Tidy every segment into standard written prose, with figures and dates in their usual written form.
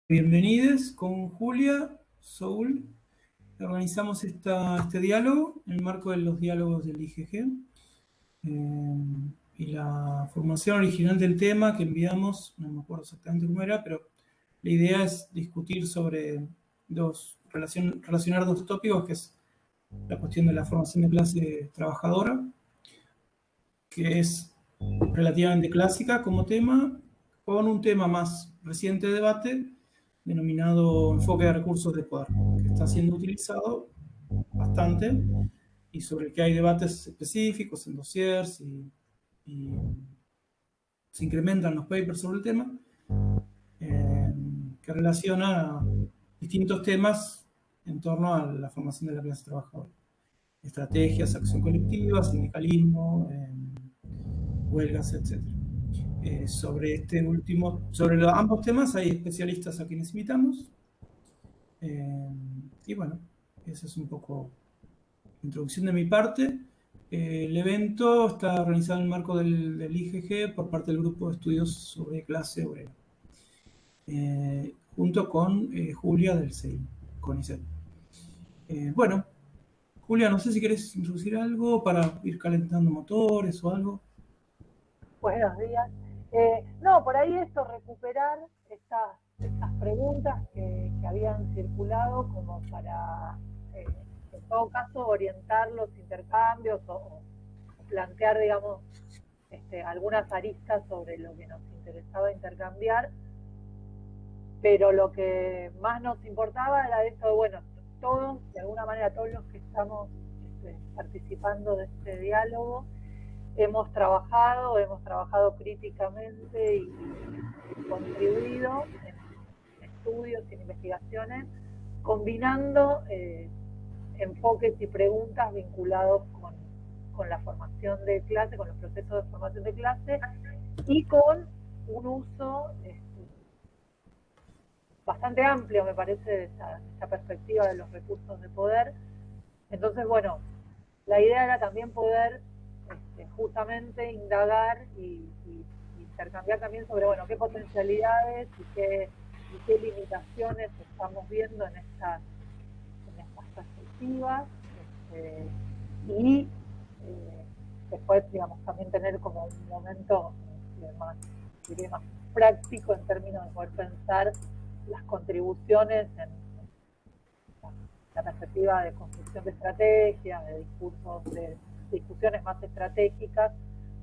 Bienvenidos con Julia, Soul. Organizamos este diálogo en el marco de los diálogos del IGG. Y la formación original del tema que enviamos, no me acuerdo exactamente cómo era, pero la idea es discutir sobre relacionar dos tópicos, que es la cuestión de la formación de clase trabajadora, que es relativamente clásica como tema, con un tema más reciente de debate, denominado enfoque de recursos de poder, que está siendo utilizado bastante y sobre el que hay debates específicos en dossiers y se incrementan los papers sobre el tema, eh, que relaciona distintos temas en torno a la formación de la clase trabajadora. Estrategias, acción colectiva, sindicalismo, huelgas, etcétera. Sobre ambos temas hay especialistas a quienes invitamos. Y bueno, esa es un poco la introducción de mi parte. El evento está organizado en el marco del IGG por parte del Grupo de Estudios sobre Clase Obrera, junto con Julia del CEI, CONICET. Bueno, Julia, no sé si querés introducir algo para ir calentando motores o algo. Buenos días. No, por ahí esto, recuperar estas preguntas que habían circulado como para, en todo caso, orientar los intercambios o plantear, digamos, algunas aristas sobre lo que nos interesaba intercambiar, pero lo que más nos importaba era esto de, bueno, todos, de alguna manera, todos los que estamos participando de este diálogo, hemos trabajado críticamente y contribuido en estudios y en investigaciones, combinando enfoques y preguntas vinculados con la formación de clase, con los procesos de formación de clase y con un uso bastante amplio, me parece, de esa perspectiva de los recursos de poder. Entonces, bueno, la idea era también poder justamente indagar y intercambiar también sobre, bueno, qué potencialidades y qué limitaciones estamos viendo en estas perspectivas, y después, digamos, también tener como un momento más, diré, más práctico en términos de poder pensar las contribuciones en la perspectiva de construcción de estrategias, de discursos, de discusiones más estratégicas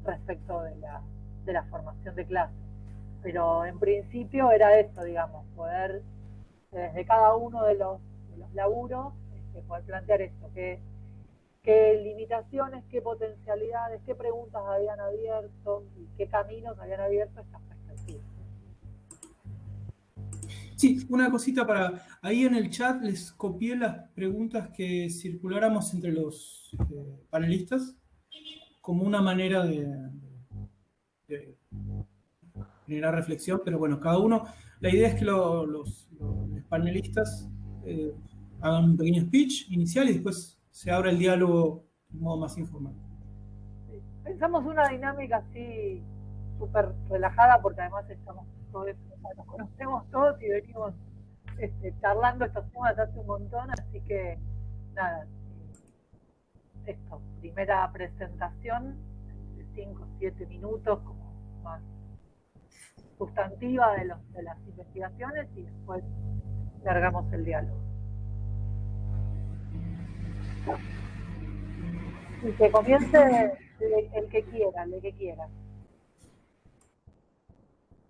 respecto de la formación de clase. Pero en principio era esto, digamos, poder, desde cada uno de los laburos, poder plantear esto, qué limitaciones, qué potencialidades, qué preguntas habían abierto y qué caminos habían abierto estas perspectivas. Sí, una cosita para... Ahí en el chat les copié las preguntas que circuláramos entre los panelistas como una manera de generar reflexión, pero bueno, cada uno... La idea es que los panelistas hagan un pequeño speech inicial y después se abra el diálogo de modo más informal. Sí. Pensamos una dinámica así súper relajada porque además estamos todos, nos conocemos todos y venimos charlando estos temas hace un montón, así que nada, esto, primera presentación de 5 o 7 minutos como más sustantiva de las investigaciones y después largamos el diálogo. Y que comience el que quiera, el que quiera.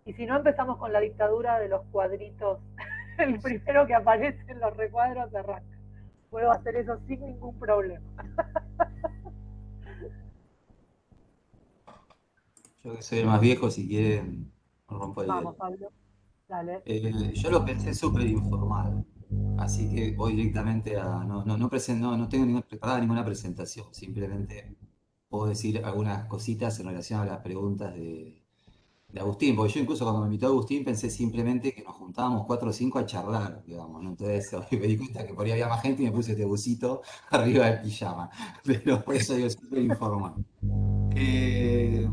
Y si no, empezamos con la dictadura de los cuadritos. El primero que aparece en los recuadros arranca. Puedo hacer eso sin ningún problema. Yo que soy el más viejo, si quieren, rompo el Vamos, hielo. Pablo, dale. Yo lo pensé súper informal, así que voy directamente a... No tengo preparada ninguna presentación, simplemente puedo decir algunas cositas en relación a las preguntas de Agustín, porque yo incluso cuando me invitó Agustín pensé simplemente que nos juntábamos 4 o 5 a charlar, digamos, ¿no? Entonces hoy me di cuenta que por ahí había más gente y me puse este busito arriba del pijama, pero por eso digo súper informal. Eh,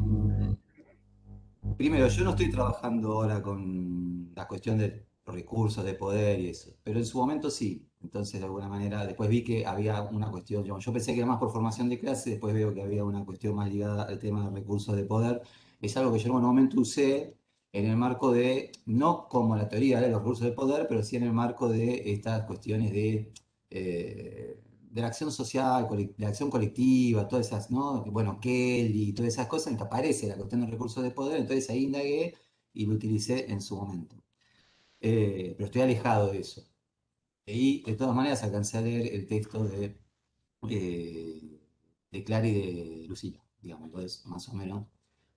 Primero, yo no estoy trabajando ahora con la cuestión del recursos de poder y eso. Pero en su momento sí. Entonces, de alguna manera, después vi que había una cuestión, yo pensé que era más por formación de clase, después veo que había una cuestión más ligada al tema de recursos de poder. Es algo que yo en algún momento usé en el marco de, no como la teoría de los recursos de poder, pero sí en el marco de estas cuestiones de la acción social, de la acción colectiva, todas esas, ¿no? Bueno, Kelly, todas esas cosas, en que aparece la cuestión de recursos de poder, entonces ahí indagué y lo utilicé en su momento. Pero estoy alejado de eso. Y de todas maneras alcancé a leer el texto de Clara y de Lucía, digamos, entonces más o menos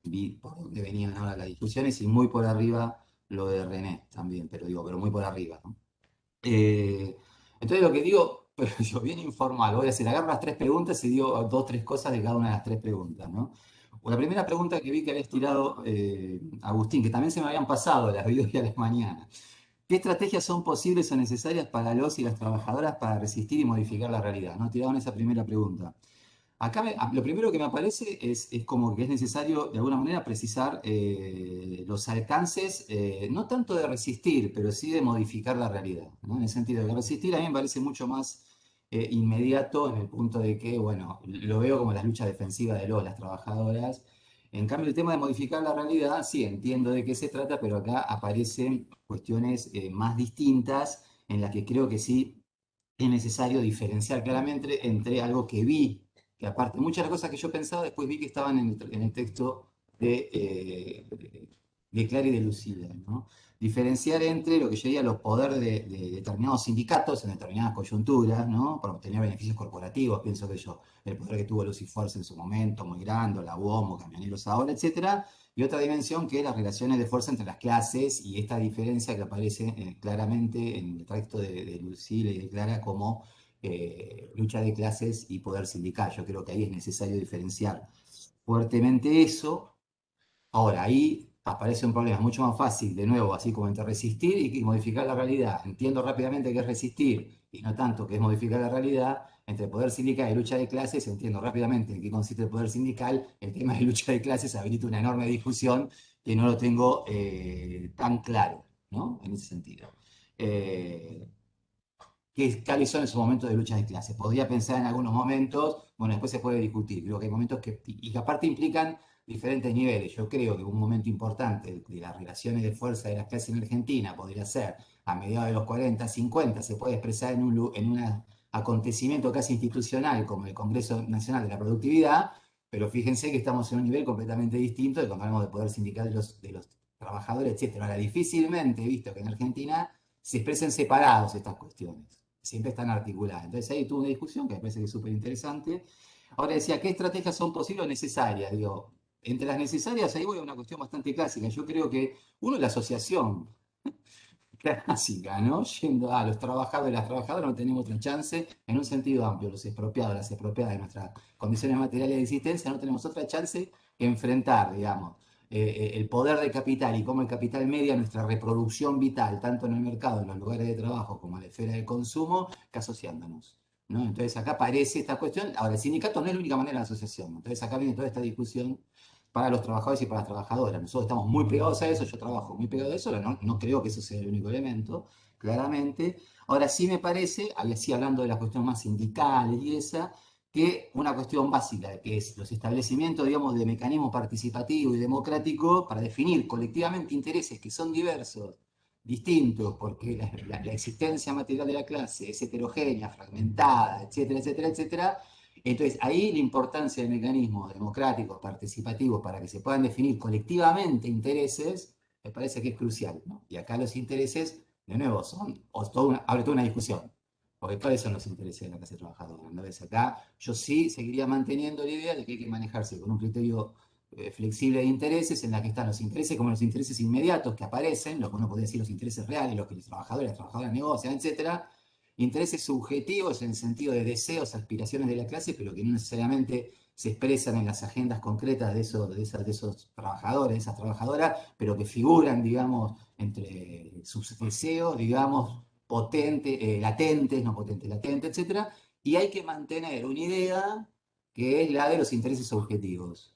vi por dónde venían ahora las discusiones y muy por arriba lo de René también, pero muy por arriba, ¿no? Eh, entonces lo que digo, pero yo bien informal, voy a hacer, agarro las tres preguntas y digo dos, tres cosas de cada una de las tres preguntas, ¿no? La primera pregunta que vi que había tirado Agustín, que también se me habían pasado, las vi hoy a las mañanas. ¿Qué estrategias son posibles o necesarias para los y las trabajadoras para resistir y modificar la realidad? ¿No? Tiraban esa primera pregunta. Acá lo primero que me aparece es como que es necesario de alguna manera precisar los alcances, no tanto de resistir, pero sí de modificar la realidad, ¿no? En el sentido de que resistir a mí me parece mucho más inmediato en el punto de que, bueno, lo veo como las luchas defensivas de las trabajadoras. En cambio, el tema de modificar la realidad, sí, entiendo de qué se trata, pero acá aparecen cuestiones más distintas en las que creo que sí es necesario diferenciar claramente entre algo que vi, que aparte, muchas de las cosas que yo pensaba, después vi que estaban en el texto de Clara y de Lucía, ¿no? Diferenciar entre lo que yo diría los poderes de determinados sindicatos en determinadas coyunturas, ¿no? Para obtener beneficios corporativos, pienso que yo, el poder que tuvo Lucy Force en su momento, muy grande, la UOMO, Camioneros ahora, etcétera, y otra dimensión que es las relaciones de fuerza entre las clases y esta diferencia que aparece claramente en el texto de Lucila y de Clara como lucha de clases y poder sindical. Yo creo que ahí es necesario diferenciar fuertemente eso. Ahora, ahí aparece un problema mucho más fácil, de nuevo, así como entre resistir y modificar la realidad. Entiendo rápidamente que es resistir y no tanto que es modificar la realidad. Entre poder sindical y lucha de clases, entiendo rápidamente en qué consiste el poder sindical. El tema de lucha de clases habilita una enorme discusión que no lo tengo tan claro, ¿no? En ese sentido. Eh, ¿Cuáles son esos momentos de lucha de clase? Podría pensar en algunos momentos, bueno, después se puede discutir, creo que hay momentos y que aparte implican diferentes niveles. Yo creo que un momento importante de las relaciones de fuerza de las clases en Argentina podría ser a mediados de los 40, 50, se puede expresar en un acontecimiento casi institucional como el Congreso Nacional de la Productividad, pero fíjense que estamos en un nivel completamente distinto de cuando hablamos de poder sindical de los trabajadores, etc. Ahora, difícilmente he visto que en Argentina se expresen separados estas cuestiones, siempre están articuladas. Entonces ahí tuve una discusión que me parece que es súper interesante. Ahora decía, ¿qué estrategias son posibles o necesarias? Digo, entre las necesarias, ahí voy a una cuestión bastante clásica. Yo creo que, uno, la asociación clásica, ¿no? Yendo a los trabajadores y las trabajadoras no tenemos otra chance, en un sentido amplio, los expropiados, las expropiadas de nuestras condiciones materiales de existencia, no tenemos otra chance que enfrentar, digamos, el poder del capital y cómo el capital media nuestra reproducción vital, tanto en el mercado, en los lugares de trabajo, como en la esfera del consumo, que asociándonos, ¿no? Entonces acá aparece esta cuestión. Ahora, el sindicato no es la única manera de asociación. Entonces acá viene toda esta discusión para los trabajadores y para las trabajadoras. Nosotros estamos muy pegados a eso, yo trabajo muy pegado a eso, no, no creo que eso sea el único elemento, claramente. Ahora sí me parece, así hablando de las cuestiones más sindicales y esa, que una cuestión básica, que es los establecimientos, digamos, de mecanismo participativo y democrático para definir colectivamente intereses que son diversos, distintos, porque la existencia material de la clase es heterogénea, fragmentada, etcétera, etcétera, etcétera. Entonces, ahí la importancia del mecanismo democrático, participativo, para que se puedan definir colectivamente intereses, me parece que es crucial, ¿no? Y acá los intereses, de nuevo, abre toda una discusión. Porque ¿cuáles son los intereses de la clase trabajadora? Entonces, acá yo sí seguiría manteniendo la idea de que hay que manejarse con un criterio flexible de intereses, en la que están los intereses como los intereses inmediatos que aparecen, lo que uno podría decir los intereses reales, los que los trabajadores y las trabajadoras negocian, etcétera, intereses subjetivos en el sentido de deseos, aspiraciones de la clase, pero que no necesariamente se expresan en las agendas concretas de esos trabajadores, de esas trabajadoras, pero que figuran, digamos, entre sus deseos, digamos, latentes, no potentes, latentes, etcétera, y hay que mantener una idea que es la de los intereses objetivos,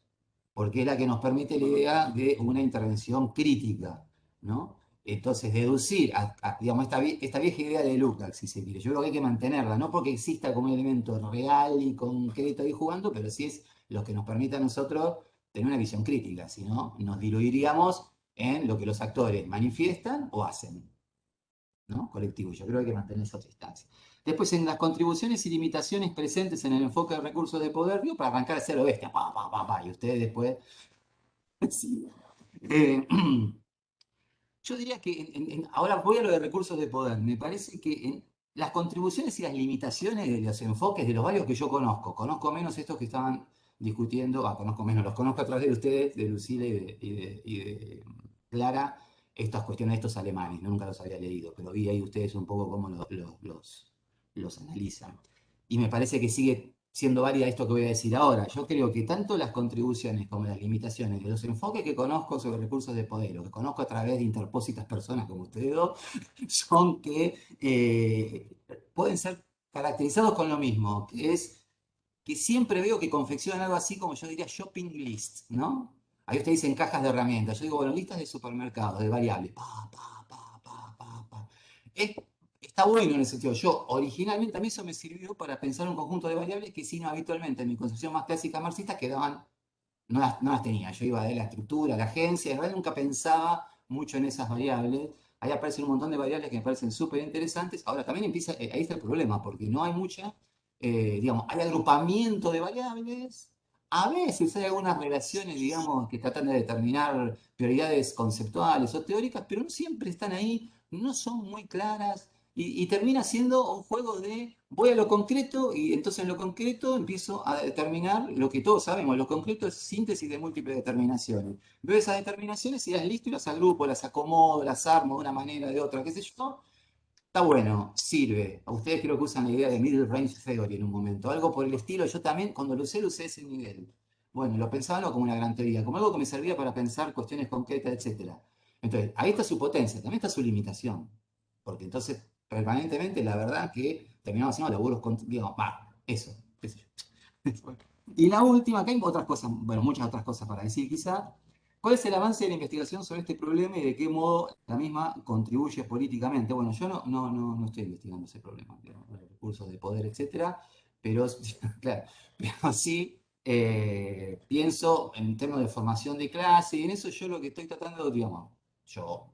porque es la que nos permite la idea de una intervención crítica, ¿no? Entonces, deducir, digamos, esta vieja idea de Lukács, si se quiere, yo creo que hay que mantenerla, no porque exista como un elemento real y concreto ahí jugando, pero sí es lo que nos permite a nosotros tener una visión crítica, si no, nos diluiríamos en lo que los actores manifiestan o hacen, ¿no? Colectivo. Yo creo que hay que mantener esa distancia. Después, en las contribuciones y limitaciones presentes en el enfoque de recursos de poder, digo, para arrancar a ser lo bestia, y ustedes después... sí. Eh, Yo diría que ahora voy a lo de recursos de poder. Me parece que las contribuciones y las limitaciones de los enfoques de los varios que yo conozco menos estos que estaban discutiendo, conozco menos, los conozco a través de ustedes, de Lucila y de Clara, estas cuestiones de estos alemanes, ¿no? Nunca los había leído, pero vi ahí ustedes un poco cómo los analizan. Y me parece que sigue siendo válida esto que voy a decir ahora. Yo creo que tanto las contribuciones como las limitaciones de los enfoques que conozco sobre recursos de poder, o que conozco a través de interpósitas personas como ustedes dos, son que pueden ser caracterizados con lo mismo, que es que siempre veo que confeccionan algo así como yo diría shopping list, ¿no? Ahí ustedes dicen cajas de herramientas. Yo digo, bueno, listas de supermercados, de variables. Es Está bueno en ese sentido. Yo, originalmente, a mí eso me sirvió para pensar un conjunto de variables que, si no, habitualmente en mi concepción más clásica marxista quedaban, no las tenía. Yo iba de la estructura, la agencia, en realidad nunca pensaba mucho en esas variables. Ahí aparecen un montón de variables que me parecen súper interesantes. Ahora, también empieza, ahí está el problema, porque no hay mucha, digamos, hay agrupamiento de variables. A veces hay algunas relaciones, digamos, que tratan de determinar prioridades conceptuales o teóricas, pero no siempre están ahí, no son muy claras. Y termina siendo un juego de voy a lo concreto y entonces en lo concreto empiezo a determinar lo que todos sabemos. Lo concreto es síntesis de múltiples determinaciones. Veo esas determinaciones y las listo y las agrupo, las acomodo, las armo de una manera, de otra, qué sé yo. Está bueno, sirve. A ustedes creo que usan la idea de Middle Range Theory en un momento. Algo por el estilo. Yo también, cuando lo usé ese nivel. Bueno, lo pensaba no como una gran teoría, como algo que me servía para pensar cuestiones concretas, etcétera. Entonces, ahí está su potencia, también está su limitación. Porque entonces, permanentemente, la verdad que terminamos haciendo laburos, digamos, eso, qué sé yo. Y la última, acá hay otras cosas, bueno, muchas otras cosas para decir quizá. ¿Cuál es el avance de la investigación sobre este problema y de qué modo la misma contribuye políticamente? Bueno, yo no estoy investigando ese problema, digamos, los recursos de poder, etcétera, pero, claro, pero sí pienso en términos de formación de clase y en eso yo lo que estoy tratando, digamos, yo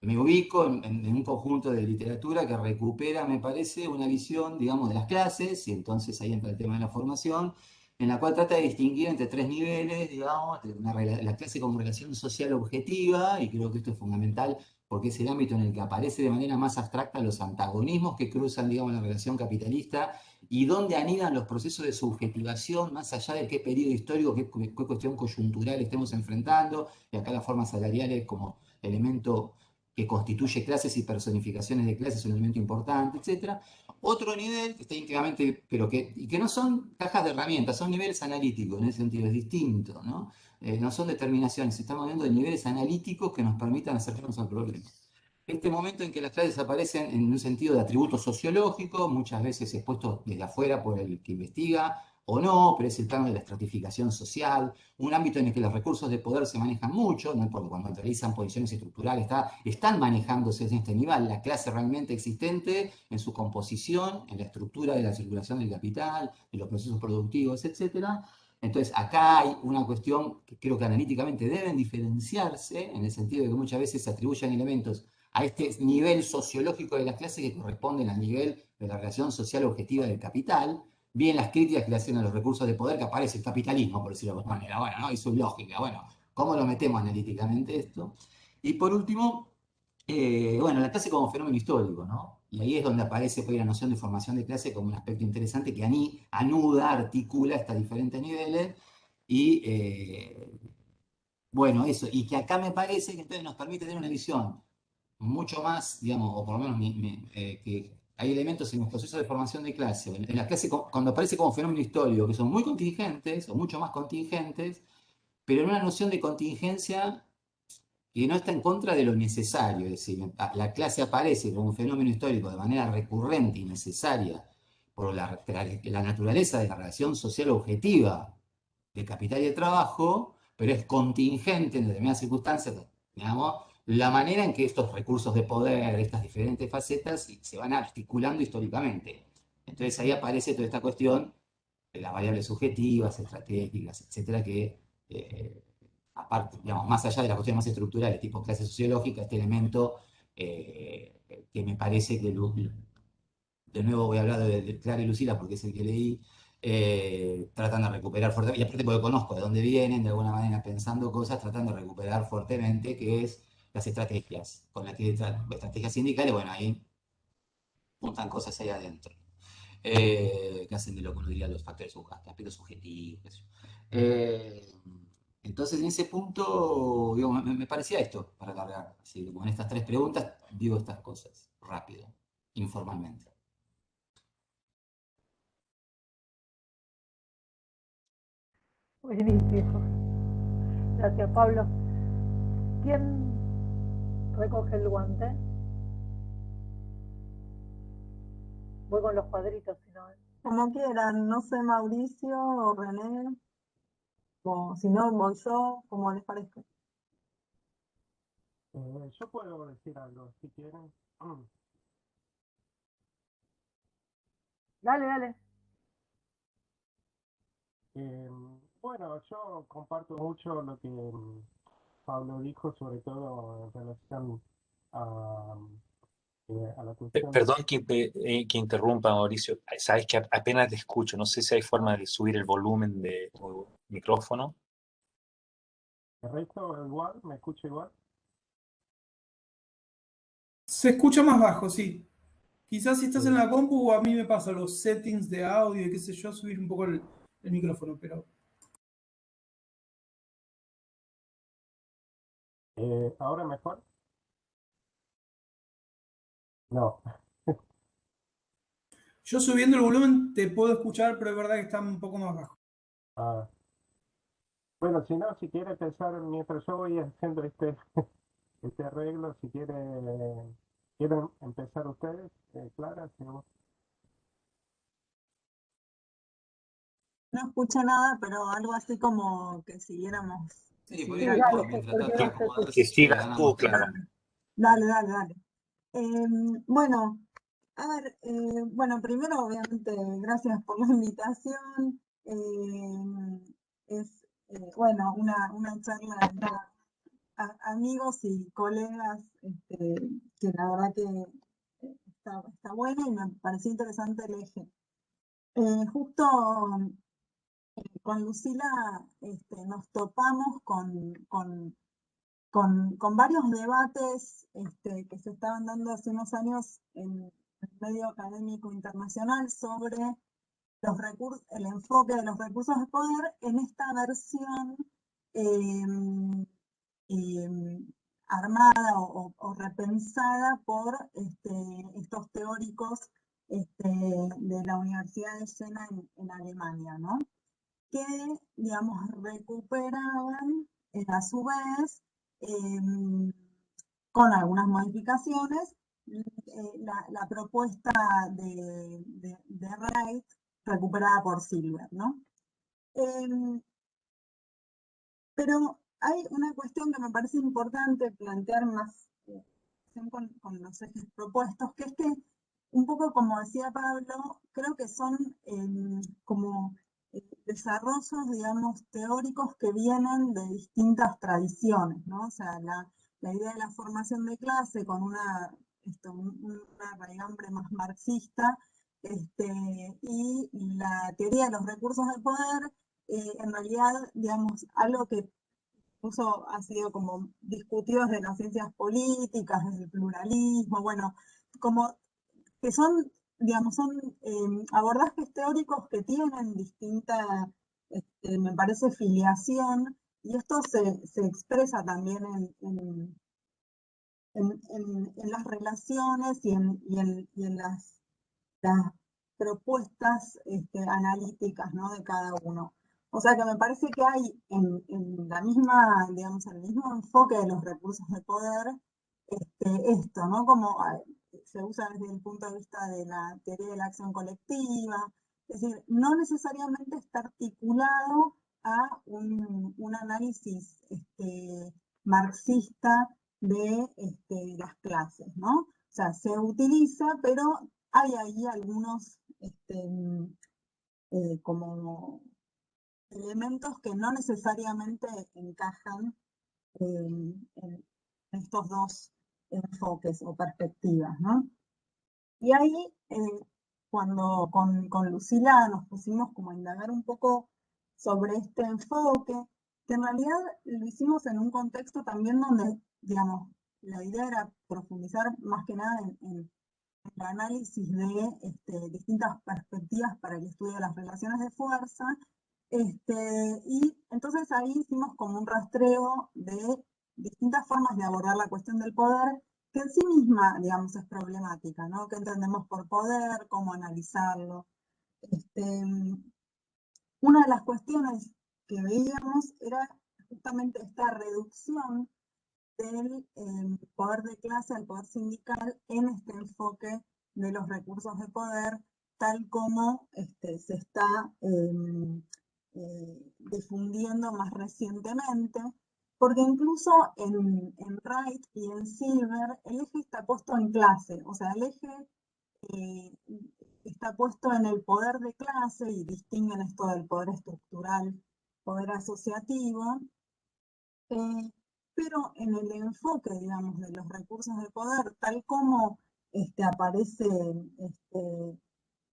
me ubico en un conjunto de literatura que recupera, me parece, una visión, digamos, de las clases, y entonces ahí entra el tema de la formación, en la cual trata de distinguir entre tres niveles, digamos, la clase como relación social objetiva, y creo que esto es fundamental porque es el ámbito en el que aparece de manera más abstracta los antagonismos que cruzan, digamos, la relación capitalista y donde anidan los procesos de subjetivación, más allá de qué periodo histórico, qué cuestión coyuntural estemos enfrentando, y acá las formas salariales como elemento que constituye clases y personificaciones de clases, es un elemento importante, etc. Otro nivel que está íntimamente, y que no son cajas de herramientas, son niveles analíticos, en ese sentido es distinto, ¿no? No son determinaciones, estamos hablando de niveles analíticos que nos permitan acercarnos al problema. Este momento en que las clases aparecen en un sentido de atributo sociológico, muchas veces expuestos desde afuera por el que investiga, o no, pero es el plano de la estratificación social, un ámbito en el que los recursos de poder se manejan mucho, ¿no? Porque cuando realizan posiciones estructurales están manejándose en este nivel, la clase realmente existente en su composición, en la estructura de la circulación del capital, de los procesos productivos, etcétera. Entonces, acá hay una cuestión que creo que analíticamente deben diferenciarse, en el sentido de que muchas veces se atribuyen elementos a este nivel sociológico de las clases que corresponden al nivel de la relación social objetiva del capital, bien las críticas que le hacen a los recursos de poder que aparece el capitalismo, por decirlo de alguna manera, bueno, ¿no? Y su lógica, bueno, ¿cómo lo metemos analíticamente esto? Y por último, bueno, la clase como fenómeno histórico, ¿no? Y ahí es donde aparece pues, la noción de formación de clase como un aspecto interesante que anuda, articula estos diferentes niveles y, bueno, eso, y que acá me parece que entonces nos permite tener una visión mucho más, digamos, o por lo menos que hay elementos en los procesos de formación de clase, en la clase cuando aparece como fenómeno histórico, que son muy contingentes, o mucho más contingentes, pero en una noción de contingencia que no está en contra de lo necesario, es decir, la clase aparece como un fenómeno histórico de manera recurrente y necesaria por la naturaleza de la relación social objetiva de capital y de trabajo, pero es contingente en determinadas circunstancias, digamos, la manera en que estos recursos de poder, estas diferentes facetas, se van articulando históricamente. Entonces ahí aparece toda esta cuestión de las variables subjetivas, estratégicas, etcétera, que aparte, digamos, más allá de las cuestiones más estructurales, tipo clase sociológica, este elemento que me parece que, de nuevo voy a hablar de Clara y Lucila porque es el que leí, tratan de recuperar fuertemente, y aparte porque conozco de dónde vienen, de alguna manera pensando cosas, tratando de recuperar fuertemente, que es las estrategias, con las que estrategias sindicales, bueno, ahí juntan cosas ahí adentro, que hacen de lo que uno diría los factores aspectos subjetivos, qué sé yo. Entonces, en ese punto, digo, me parecía esto para cargar. Así, como en estas tres preguntas, digo estas cosas, rápido, informalmente. Buenísimo. Gracias, Pablo. ¿Quién recoge el guante? Voy con los cuadritos, si no. Como quieran, no sé, Mauricio o René, o si no, voy yo, como les parezca. Yo puedo decir algo, si quieren. Dale, dale. Bueno, yo comparto mucho lo que Pablo dijo, sobre todo en relación a, a la cuestión. Perdón que interrumpa, Mauricio. Sabes que apenas te escucho. No sé si hay forma de subir el volumen de tu micrófono. ¿El resto igual? ¿Me escucha igual? Se escucha más bajo, sí. Quizás si estás en Sí. la compu, a mí me pasa los settings de audio y qué sé yo, subir un poco el micrófono, pero ¿Ahora mejor? No. yo subiendo el volumen te puedo escuchar, pero es verdad que está un poco más bajo. Ah, bueno, si no, si quiere pensar, mientras yo voy haciendo este arreglo, si quieren empezar ustedes, Clara, si no. No escucho nada, pero algo así como que siguiéramos. Sí, por Sí, ahí siguiéramos. mejor, dale, mientras porque tanto no se escucha. Que acomodarse, sigas tú, ganamos Clara. tiempo. Dale, dale, dale. Bueno, a ver, bueno, primero obviamente gracias por la invitación. Es, bueno, una charla entre amigos y colegas que la verdad que está buena y me pareció interesante el eje. Justo con Lucila nos topamos con varios debates que se estaban dando hace unos años en el medio académico internacional sobre los el enfoque de los recursos de poder en esta versión armada o repensada por estos teóricos de la Universidad de Jena en Alemania, ¿no? Que, digamos, recuperaban a su vez, con algunas modificaciones, la propuesta de Wright recuperada por Silver, ¿no? Pero hay una cuestión que me parece importante plantear más con los ejes propuestos, que es que, un poco como decía Pablo, creo que son como desarrollos, digamos, teóricos que vienen de distintas tradiciones, ¿no? O sea, la idea de la formación de clase con una raigambre más marxista, y la teoría de los recursos de poder, en realidad, digamos, algo que incluso ha sido como discutido desde las ciencias políticas, desde el pluralismo, bueno, como que son, digamos, son abordajes teóricos que tienen distinta, me parece, filiación, y esto se expresa también en las relaciones y en las propuestas analíticas, ¿no? De cada uno. O sea que me parece que hay en la misma, digamos, en el mismo enfoque de los recursos de poder, esto, ¿no? Como se usa desde el punto de vista de la teoría de la acción colectiva, es decir, no necesariamente está articulado a un análisis marxista de las clases, ¿no? O sea, se utiliza, pero hay ahí algunos como elementos que no necesariamente encajan en estos dos enfoques o perspectivas, ¿no? Y ahí, cuando con Lucila nos pusimos como a indagar un poco sobre este enfoque, que en realidad lo hicimos en un contexto también donde, digamos, la idea era profundizar más que nada en el análisis de distintas perspectivas para el estudio de las relaciones de fuerza. Y entonces ahí hicimos como un rastreo de distintas formas de abordar la cuestión del poder, que en sí misma, digamos, es problemática, ¿no? ¿Qué entendemos por poder? ¿Cómo analizarlo? Una de las cuestiones que veíamos era justamente esta reducción del poder de clase al poder sindical en este enfoque de los recursos de poder, tal como se está difundiendo más recientemente, porque incluso en Wright y en Silver el eje está puesto en clase, o sea, el eje está puesto en el poder de clase y distinguen esto del poder estructural, poder asociativo, pero en el enfoque, digamos, de los recursos de poder, tal como aparece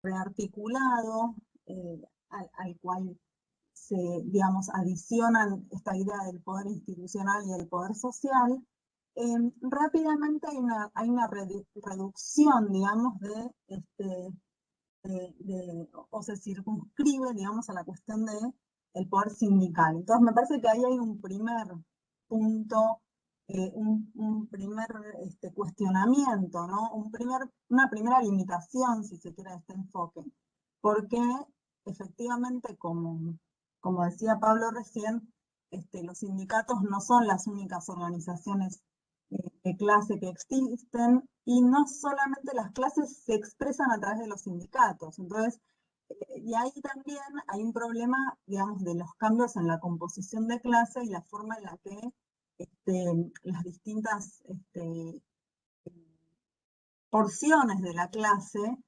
rearticulado, al cual se, digamos, adicionan esta idea del poder institucional y el poder social, rápidamente hay una reducción, digamos, o se circunscribe, digamos, a la cuestión del poder sindical. Entonces me parece que ahí hay un primer punto, un primer cuestionamiento, ¿no? Una primera limitación, si se quiere, de este enfoque. Porque efectivamente, como decía Pablo recién, los sindicatos no son las únicas organizaciones de clase que existen, y no solamente las clases se expresan a través de los sindicatos. Entonces, y ahí también hay un problema, digamos, de los cambios en la composición de clase y la forma en la que las distintas porciones de la clase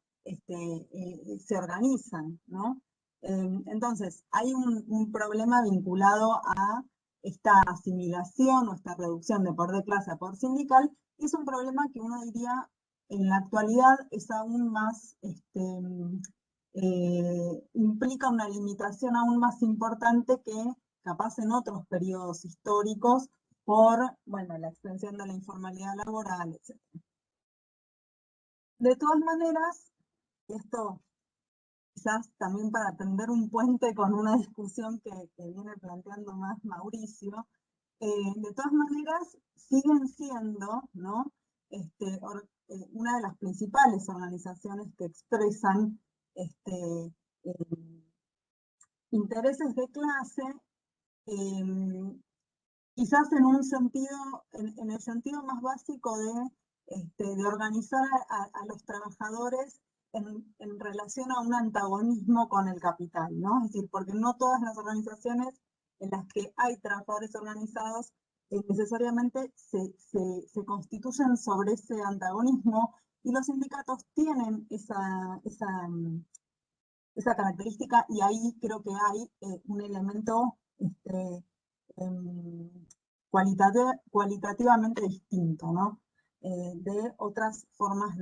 se organizan, ¿no? Entonces, hay un problema vinculado a esta asimilación o esta reducción de poder de clase a poder sindical, y es un problema que uno diría en la actualidad es aún más, implica una limitación aún más importante que capaz en otros periodos históricos por, bueno, la extensión de la informalidad laboral, etc. De todas maneras, esto quizás también para tender un puente con una discusión que viene planteando más Mauricio, de todas maneras siguen siendo, ¿no? Una de las principales organizaciones que expresan intereses de clase, quizás en un sentido, en el sentido más básico de organizar a los trabajadores en relación a un antagonismo con el capital, ¿no? Es decir, porque no todas las organizaciones en las que hay trabajadores organizados necesariamente se constituyen sobre ese antagonismo, y los sindicatos tienen esa característica, y ahí creo que hay un elemento cualitativamente distinto, ¿no? De otras formas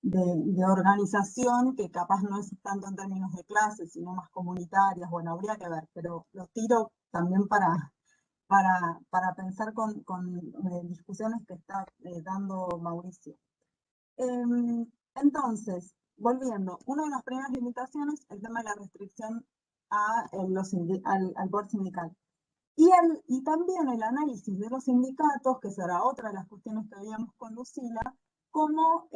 de organización que capaz no es tanto en términos de clases, sino más comunitarias. Bueno, habría que ver, pero lo tiro también para pensar con discusiones que está dando Mauricio. Entonces, volviendo, una de las primeras limitaciones, el tema de la restricción al poder sindical. Y también el análisis de los sindicatos, que será otra de las cuestiones que veíamos con Lucila, como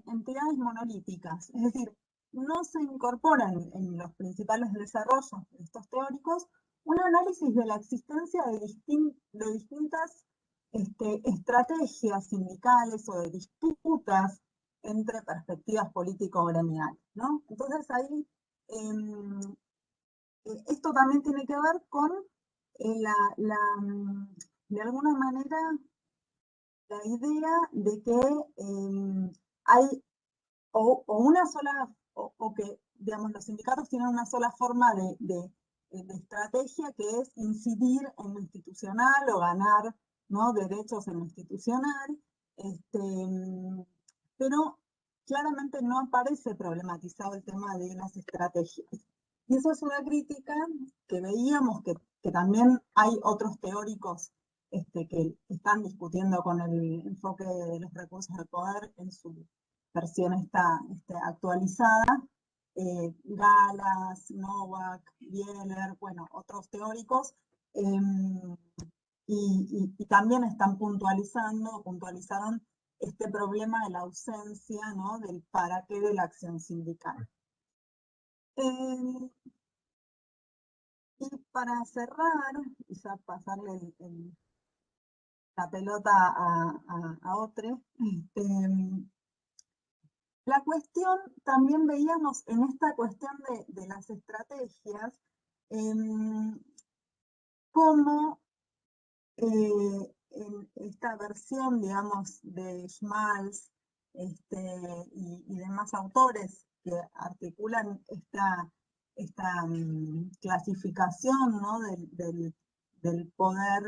entidades monolíticas. Es decir, no se incorporan en los principales desarrollos de estos teóricos un análisis de la existencia de distintas estrategias sindicales o de disputas entre perspectivas político-gremiales, ¿no? Entonces ahí esto también tiene que ver con de alguna manera la idea de que hay o una sola, o que, digamos, los sindicatos tienen una sola forma de estrategia, que es incidir en lo institucional o ganar, ¿no?, derechos en lo institucional, pero claramente no aparece problematizado el tema de las estrategias. Y eso es una crítica que veíamos que también hay otros teóricos que están discutiendo con el enfoque de los recursos del poder en su versión está actualizada. Galas, Novak, Bieler, bueno, otros teóricos, y también están puntualizaron este problema de la ausencia, ¿no?, del para qué de la acción sindical. Y para cerrar, quizá pasarle la pelota a otro, la cuestión, también veíamos en esta cuestión de las estrategias, cómo en esta versión, digamos, de Schmalz y demás autores que articulan esta clasificación, ¿no?, del poder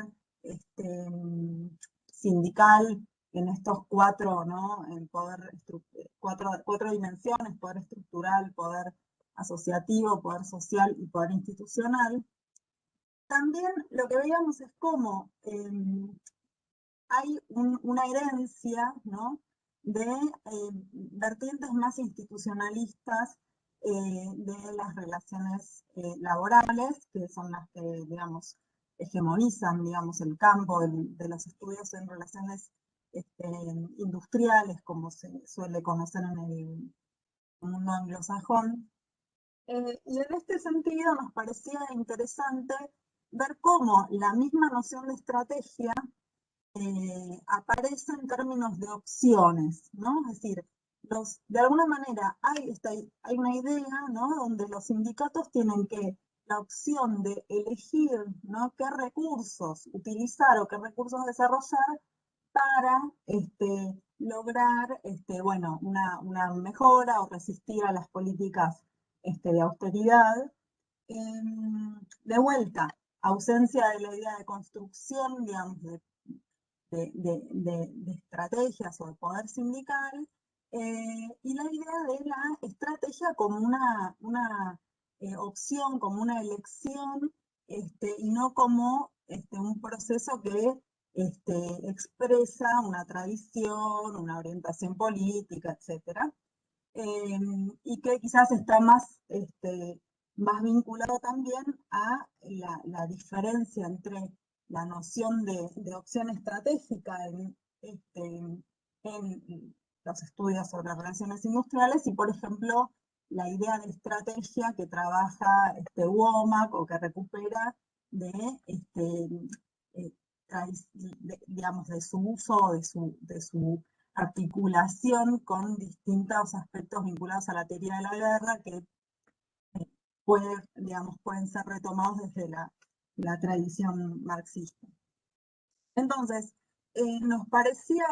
sindical en estos cuatro, ¿no?, en cuatro dimensiones: poder estructural, poder asociativo, poder social y poder institucional. También lo que veíamos es cómo hay una herencia, ¿no?, de vertientes más institucionalistas de las relaciones laborales, que son las que, digamos, hegemonizan, digamos, el campo de los estudios en relaciones industriales, como se suele conocer en el mundo anglosajón. Y en este sentido nos parecía interesante ver cómo la misma noción de estrategia aparece en términos de opciones, ¿no? Es decir, de alguna manera hay una idea, ¿no?, donde los sindicatos tienen la opción de elegir, ¿no?, qué recursos utilizar o qué recursos desarrollar para lograr bueno, una mejora o resistir a las políticas de austeridad. De vuelta, ausencia de la idea de construcción, digamos, de estrategias o de poder sindical, y la idea de la estrategia como una opción, como una elección, y no como un proceso que expresa una tradición, una orientación política, etc. Y que quizás está más vinculado también a la diferencia entre la noción de opción estratégica en los estudios sobre relaciones industriales y, por ejemplo, la idea de estrategia que trabaja Womack o que recupera digamos, de su uso, de su articulación con distintos aspectos vinculados a la teoría de la guerra que pueden ser retomados desde la tradición marxista. Entonces, nos parecía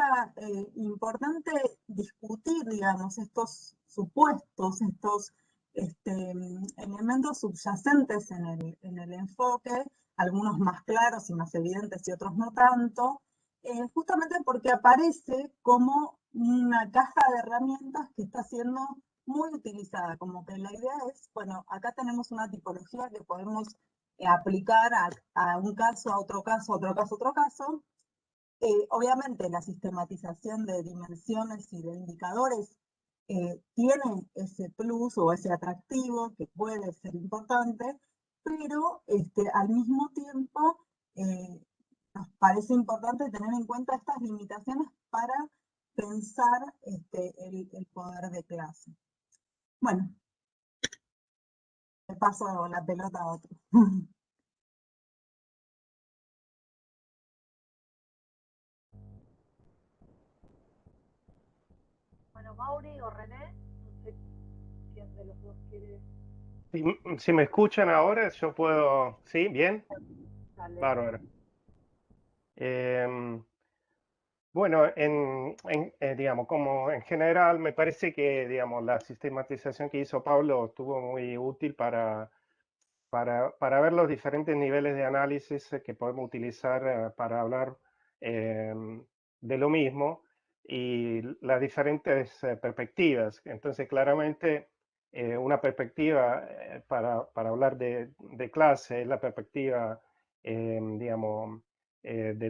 importante discutir, digamos, estos supuestos, estos elementos subyacentes en el enfoque, algunos más claros y más evidentes y otros no tanto, justamente porque aparece como una caja de herramientas que está siendo muy utilizada, como que la idea es, bueno, acá tenemos una tipología que podemos aplicar a un caso, a otro caso, a otro caso, a otro caso. Obviamente la sistematización de dimensiones y de indicadores tiene ese plus o ese atractivo que puede ser importante, pero al mismo tiempo nos parece importante tener en cuenta estas limitaciones para pensar el poder de clase. Bueno, le paso la pelota a otro. Bueno, Mauri o René, no sé quién de los dos quiere. Si me escuchan ahora, yo puedo... ¿Sí? ¿Bien? Dale. Bárbaro. Bueno, digamos, como en general, me parece que, digamos, la sistematización que hizo Pablo estuvo muy útil para ver los diferentes niveles de análisis que podemos utilizar para hablar de lo mismo y las diferentes perspectivas. Entonces, claramente, una perspectiva para hablar de clase es la perspectiva, digamos, de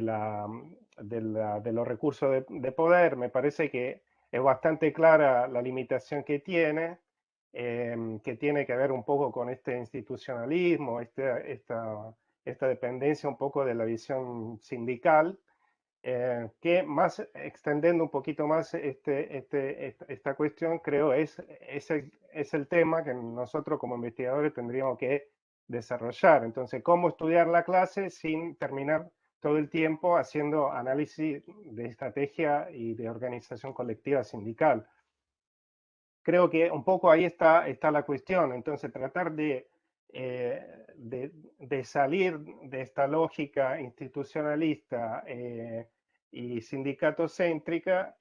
los recursos de poder. Me parece que es bastante clara la limitación que tiene que ver un poco con este institucionalismo, esta dependencia un poco de la visión sindical, que más extendiendo un poquito más esta cuestión, creo es el tema que nosotros como investigadores tendríamos que desarrollar. Entonces, ¿cómo estudiar la clase sin terminar todo el tiempo haciendo análisis de estrategia y de organización colectiva sindical? Creo que un poco ahí está la cuestión. Entonces, tratar de salir de esta lógica institucionalista y sindicatocéntrica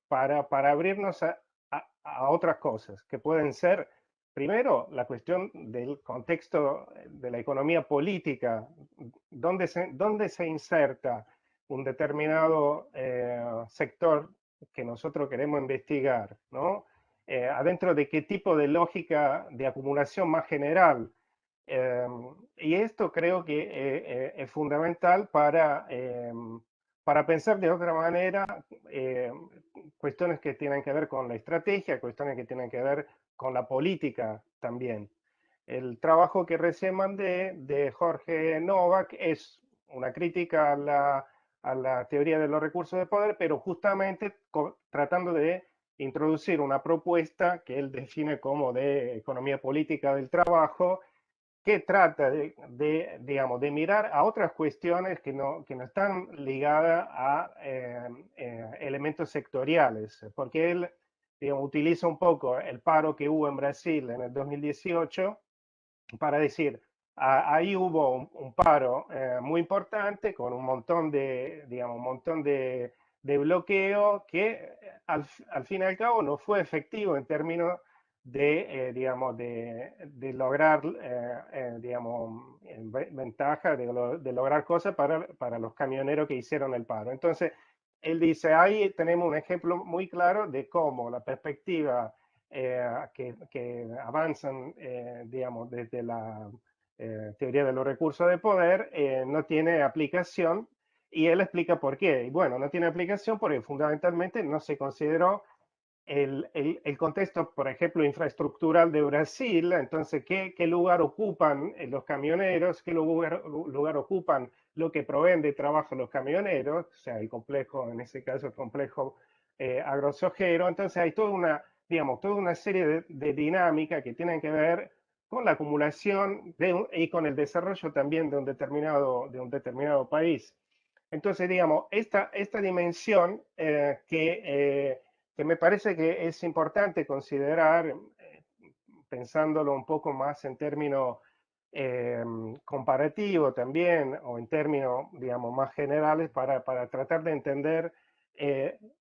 para abrirnos a otras cosas que pueden ser, primero, la cuestión del contexto de la economía política, dónde se inserta un determinado sector que nosotros queremos investigar, ¿no? Adentro de qué tipo de lógica de acumulación más general. Y esto creo que es fundamental para pensar de otra manera cuestiones que tienen que ver con la estrategia, cuestiones que tienen que ver con la política también. El trabajo que recién mandé de Jorge Novak es una crítica a la teoría de los recursos de poder, pero justamente tratando de introducir una propuesta que él define como de economía política del trabajo, que trata digamos, de mirar a otras cuestiones que no están ligadas a elementos sectoriales, porque él, digamos, utiliza un poco el paro que hubo en Brasil en el 2018 para decir, ahí hubo un paro muy importante con un montón de bloqueo que al fin y al cabo no fue efectivo en términos digamos, de lograr, digamos, ventaja, de lograr cosas para los camioneros que hicieron el paro. Entonces, él dice, ahí tenemos un ejemplo muy claro de cómo la perspectiva que avanzan, digamos, desde la teoría de los recursos de poder, no tiene aplicación, y él explica por qué. Y bueno, no tiene aplicación porque fundamentalmente no se consideró el contexto, por ejemplo, infraestructural de Brasil. Entonces, ¿qué lugar ocupan los camioneros? ¿Qué lugar ocupan lo que proveen de trabajo los camioneros? O sea, el complejo, en ese caso, el complejo agrosojero. Entonces, hay toda una serie de dinámicas que tienen que ver con la acumulación y con el desarrollo también de un determinado país. Entonces, digamos, esta dimensión que me parece que es importante considerar, pensándolo un poco más en términos comparativo también, o en términos, digamos, más generales, para tratar de entender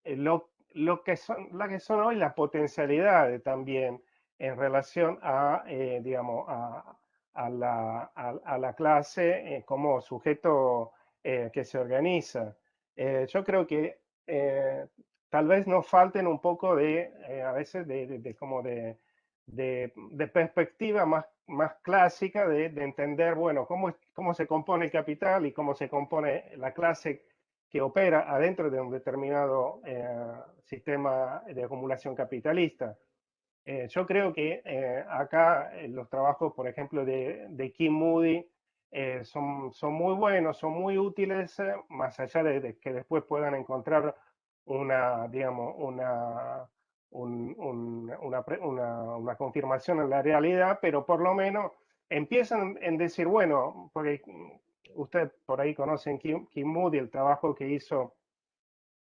lo que son hoy las potencialidades también en relación a, digamos, a la clase como sujeto que se organiza. Yo creo que tal vez nos falten un poco a veces de perspectiva más clásica de entender, bueno, cómo se compone el capital y cómo se compone la clase que opera adentro de un determinado sistema de acumulación capitalista. Yo creo que acá los trabajos, por ejemplo, de Kim Moody son muy buenos, son muy útiles, más allá de que después puedan encontrar digamos, una confirmación en la realidad, pero por lo menos empiezan en decir, bueno, porque usted por ahí conocen Kim Moody, el trabajo que hizo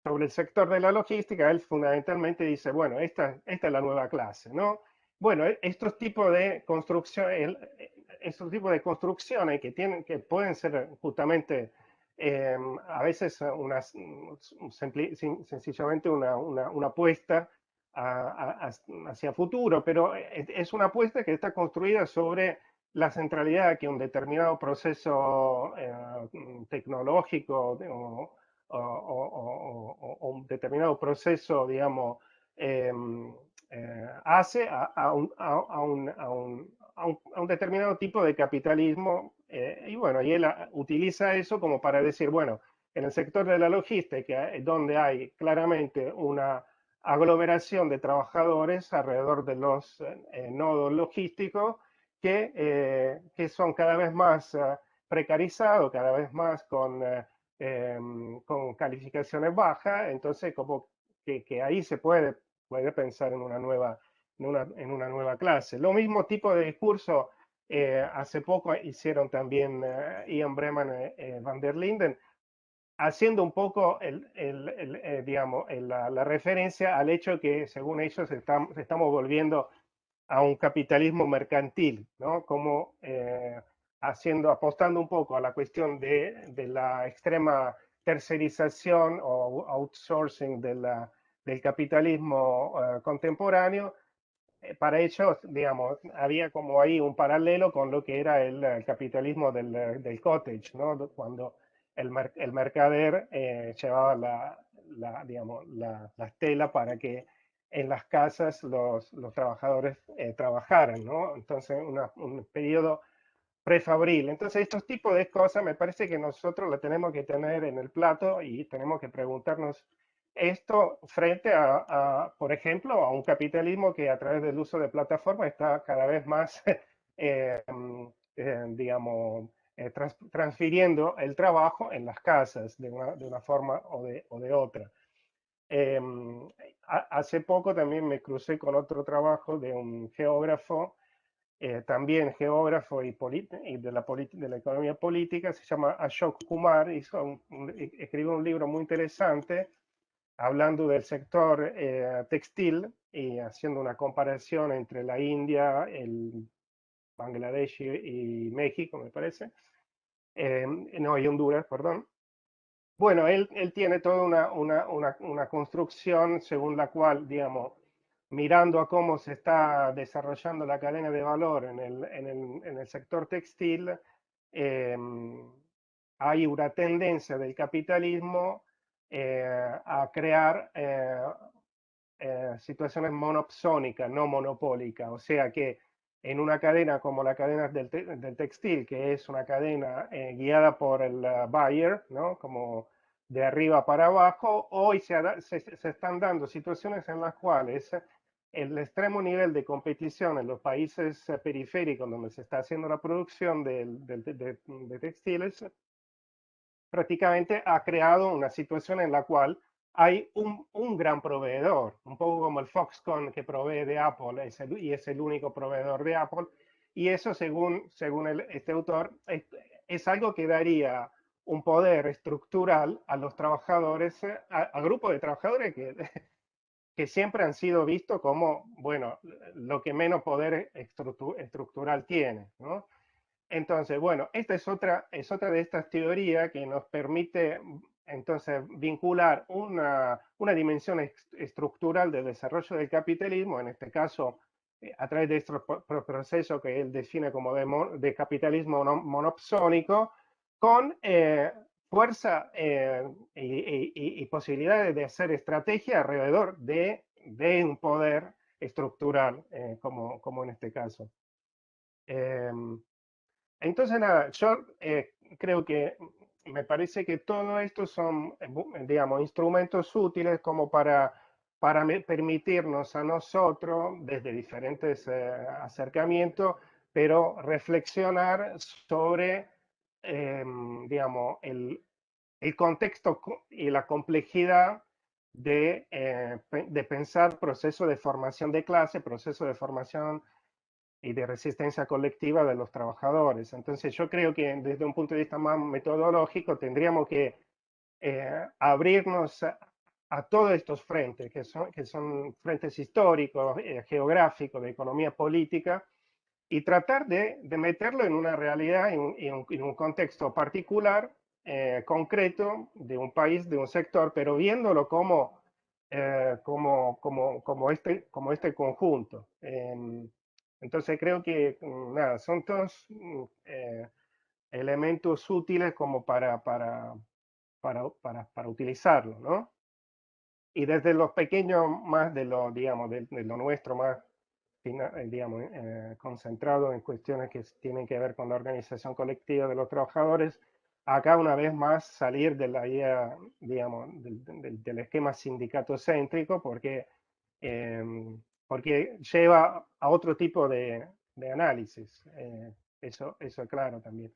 sobre el sector de la logística. Él fundamentalmente dice, bueno, esta es la nueva clase, ¿no? Bueno, estos tipos de construcción, estos tipos de construcciones que pueden ser justamente a veces sencillamente una apuesta hacia futuro, pero es una apuesta que está construida sobre la centralidad que un determinado proceso tecnológico o un determinado proceso, digamos, hace a un determinado tipo de capitalismo. Y bueno, y él utiliza eso como para decir, bueno, en el sector de la logística, donde hay claramente una aglomeración de trabajadores alrededor de los nodos logísticos que son cada vez más precarizados, cada vez más con calificaciones bajas, entonces como que ahí se puede pensar en una nueva clase. Lo mismo tipo de discurso hace poco hicieron también Ian Breman y Van der Linden, haciendo un poco digamos, la referencia al hecho que según ellos estamos volviendo a un capitalismo mercantil, ¿no? Como apostando un poco a la cuestión de la extrema tercerización o outsourcing del capitalismo contemporáneo. Para ellos, digamos, había como ahí un paralelo con lo que era el capitalismo del cottage, ¿no? Cuando el mercader llevaba digamos, la tela para que en las casas los trabajadores trabajaran, ¿no? Entonces, un periodo prefabril. Entonces, estos tipos de cosas me parece que nosotros lo tenemos que tener en el plato y tenemos que preguntarnos esto frente por ejemplo, a un capitalismo que a través del uso de plataformas está cada vez más, digamos, transfiriendo el trabajo en las casas de una forma o de otra. Hace poco también me crucé con otro trabajo de un geógrafo, también geógrafo y de la economía política, se llama Ashok Kumar, escribió un libro muy interesante hablando del sector textil y haciendo una comparación entre la India, el Bangladesh y México, me parece, no, y Honduras, perdón. Bueno, él tiene toda una construcción según la cual, digamos, mirando a cómo se está desarrollando la cadena de valor en el sector textil, hay una tendencia del capitalismo a crear situaciones monopsónicas, no monopólicas. O sea que en una cadena como la cadena del textil, que es una cadena guiada por el buyer, ¿no? Como de arriba para abajo, hoy se están dando situaciones en las cuales el extremo nivel de competición en los países periféricos donde se está haciendo la producción de textiles prácticamente ha creado una situación en la cual hay un gran proveedor, un poco como el Foxconn que provee de Apple y es el único proveedor de Apple. Y eso, según este autor, es algo que daría un poder estructural a los trabajadores, a grupos de trabajadores que siempre han sido vistos como, bueno, lo que menos poder estructural tiene, ¿no? Entonces, bueno, esta es otra de estas teorías que nos permite entonces vincular una dimensión estructural del desarrollo del capitalismo, en este caso a través de este proceso que él define como de capitalismo monopsónico, con fuerza y posibilidades de hacer estrategia alrededor de un poder estructural, como en este caso. Entonces, nada, yo creo que me parece que todo esto son, digamos, instrumentos útiles como para permitirnos a nosotros, desde diferentes acercamientos, pero reflexionar sobre, digamos, el contexto y la complejidad de pensar proceso de formación de clase, proceso de formación y de resistencia colectiva de los trabajadores. Entonces yo creo que desde un punto de vista más metodológico tendríamos que abrirnos a todos estos frentes, que son frentes históricos, geográficos, de economía política, y tratar de meterlo en una realidad, en un contexto particular, concreto, de un país, de un sector, pero viéndolo como, como este conjunto. Entonces creo que nada, son todos elementos útiles como para utilizarlo, ¿no? Y desde los pequeños más de lo, digamos, de lo nuestro más, digamos, concentrado en cuestiones que tienen que ver con la organización colectiva de los trabajadores, acá una vez más salir de la idea, digamos, del esquema sindicatocéntrico, porque lleva a otro tipo de análisis. Eso es claro también.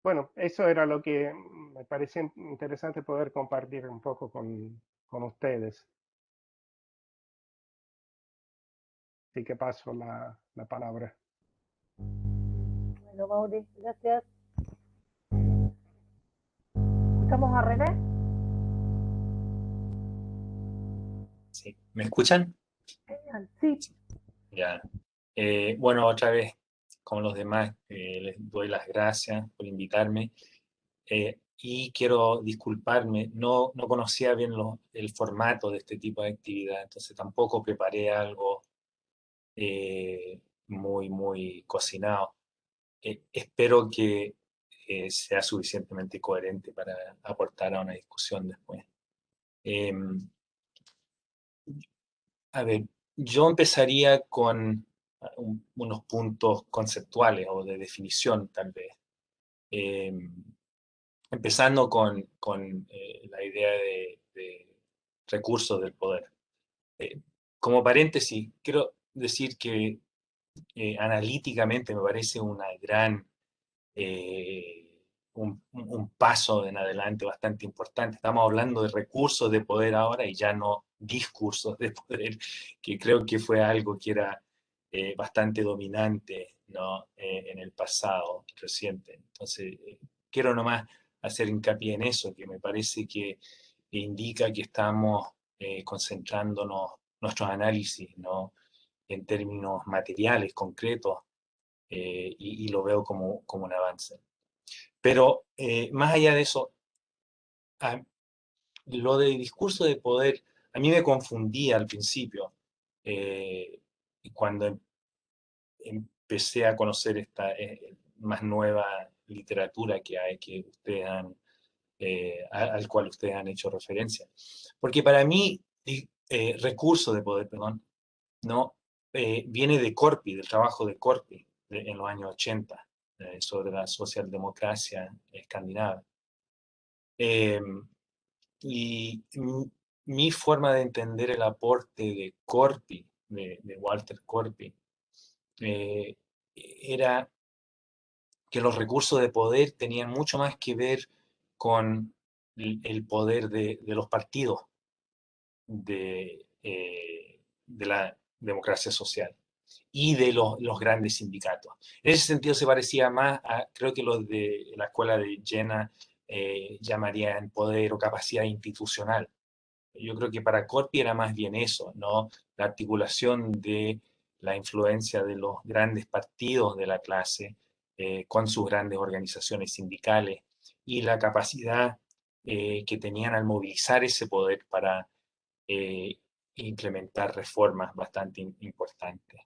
Bueno, eso era lo que me parecía interesante poder compartir un poco con ustedes. Así que paso la palabra. Bueno, Mauri, gracias. ¿Escuchamos a René? Sí. ¿Me escuchan? Genial, sí. Ya. Bueno, otra vez, como los demás, les doy las gracias por invitarme. Y quiero disculparme, no conocía bien el formato de este tipo de actividad, entonces tampoco preparé algo muy cocinado. Espero que sea suficientemente coherente para aportar a una discusión después. A ver, yo empezaría con unos puntos conceptuales o de definición, tal vez. Empezando con la idea de recursos del poder. Como paréntesis, quiero decir que analíticamente me parece un paso en adelante bastante importante. Estamos hablando de recursos de poder ahora y ya no discursos de poder, que creo que fue algo que era bastante dominante, ¿no? En el pasado reciente. Entonces, quiero nomás hacer hincapié en eso, que me parece que indica que estamos concentrándonos nuestros análisis, ¿no? En términos materiales, concretos, y lo veo como un avance. Pero más allá de eso, lo de discurso de poder, a mí me confundía al principio, cuando empecé a conocer esta más nueva literatura que hay, que ustedes al cual ustedes han hecho referencia. Porque para mí, recurso de poder, perdón, ¿no? Viene de Corpi, del trabajo de Corpi en los años 80, sobre la socialdemocracia escandinava. Y mi forma de entender el aporte de Corpi, de Walter Corpi, era que los recursos de poder tenían mucho más que ver con el poder de los partidos de la democracia social y de los grandes sindicatos. En ese sentido se parecía más a, creo que los de la escuela de Jena llamarían poder o capacidad institucional. Yo creo que para Corpi era más bien eso, ¿no? La articulación de la influencia de los grandes partidos de la clase con sus grandes organizaciones sindicales y la capacidad que tenían al movilizar ese poder para implementar reformas bastante importantes.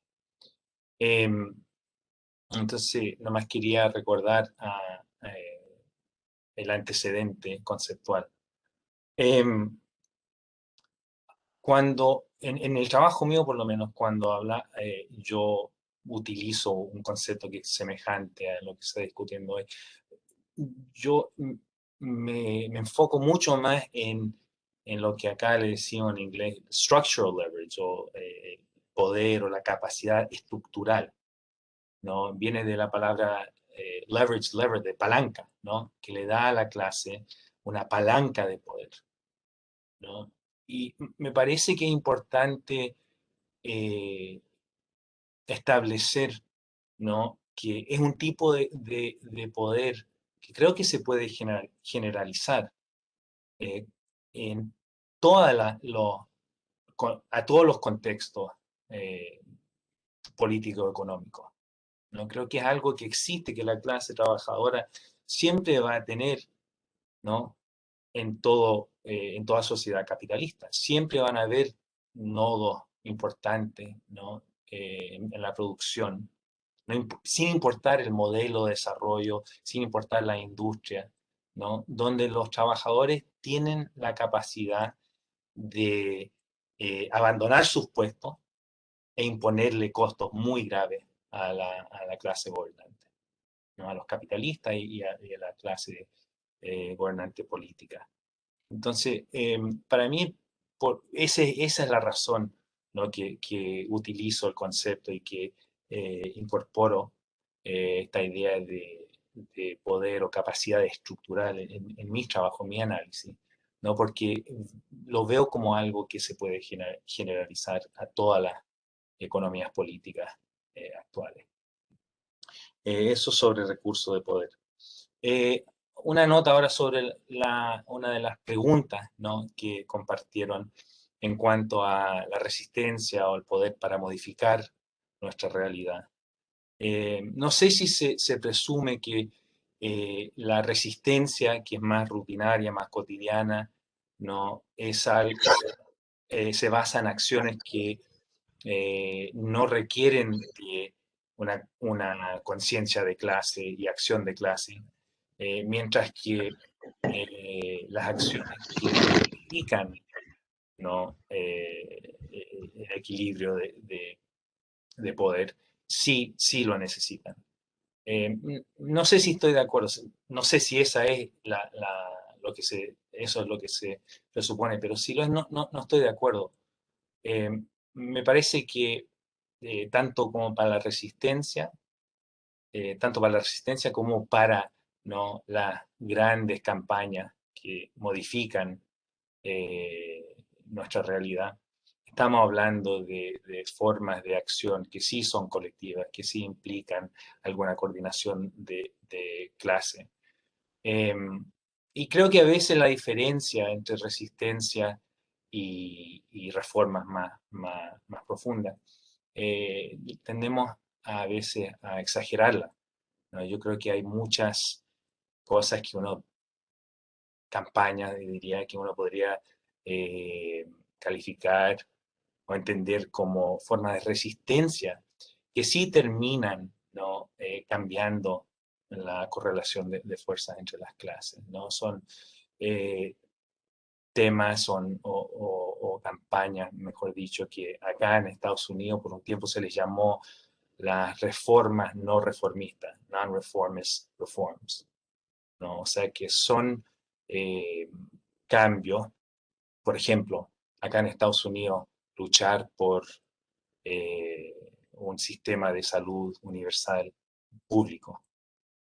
Entonces, nomás quería recordar el antecedente conceptual. Cuando, en el trabajo mío por lo menos, cuando yo utilizo un concepto que es semejante a lo que se está discutiendo hoy, yo me enfoco mucho más en lo que acá le decimos en inglés structural leverage, o poder o la capacidad estructural, ¿no? Viene de la palabra leverage, de palanca, ¿no? Que le da a la clase una palanca de poder, ¿no? Y me parece que es importante establecer, ¿no? Que es un tipo de poder que creo que se puede generalizar en a todos los contextos político-económico. No creo que es algo que existe, que la clase trabajadora siempre va a tener, ¿no? En toda sociedad capitalista. Siempre van a haber nodos importantes, ¿no? En la producción, sin importar el modelo de desarrollo, sin importar la industria, ¿no? Donde los trabajadores tienen la capacidad de abandonar sus puestos e imponerle costos muy graves a la clase gobernante, ¿no? A los capitalistas y a la clase gobernante política. Entonces, para mí, esa es la razón, ¿no? que utilizo el concepto y que incorporo esta idea de poder o capacidad estructural en mis trabajos, en mi análisis, ¿no? Porque lo veo como algo que se puede generalizar a todas las economías políticas actuales. Eso sobre recursos de poder. Una nota ahora sobre una de las preguntas, ¿no? que compartieron en cuanto a la resistencia o el poder para modificar nuestra realidad. No sé si se presume que la resistencia, que es más rutinaria, más cotidiana, ¿no? es algo, se basa en acciones que no requieren de una conciencia de clase y acción de clase, mientras que las acciones que modifican, ¿no? El equilibrio de poder sí lo necesitan. No sé si estoy de acuerdo, no sé si esa es eso es lo que se presupone, pero si lo es, no estoy de acuerdo. Me parece que tanto para la resistencia como para, ¿no? las grandes campañas que modifican nuestra realidad, estamos hablando de formas de acción que sí son colectivas, que sí implican alguna coordinación de clase. Y creo que a veces la diferencia entre resistencia y reformas más profundas, tendemos a veces a exagerarla, ¿no? Yo creo que hay muchas cosas campañas, diría, que uno podría calificar o entender como formas de resistencia, que sí terminan, ¿no? Cambiando la correlación de fuerzas entre las clases, ¿no? Son temas o campañas, mejor dicho, que acá en Estados Unidos por un tiempo se les llamó las reformas no reformistas, non-reformist reforms, ¿no? O sea que son cambios, por ejemplo, acá en Estados Unidos, luchar por un sistema de salud universal público,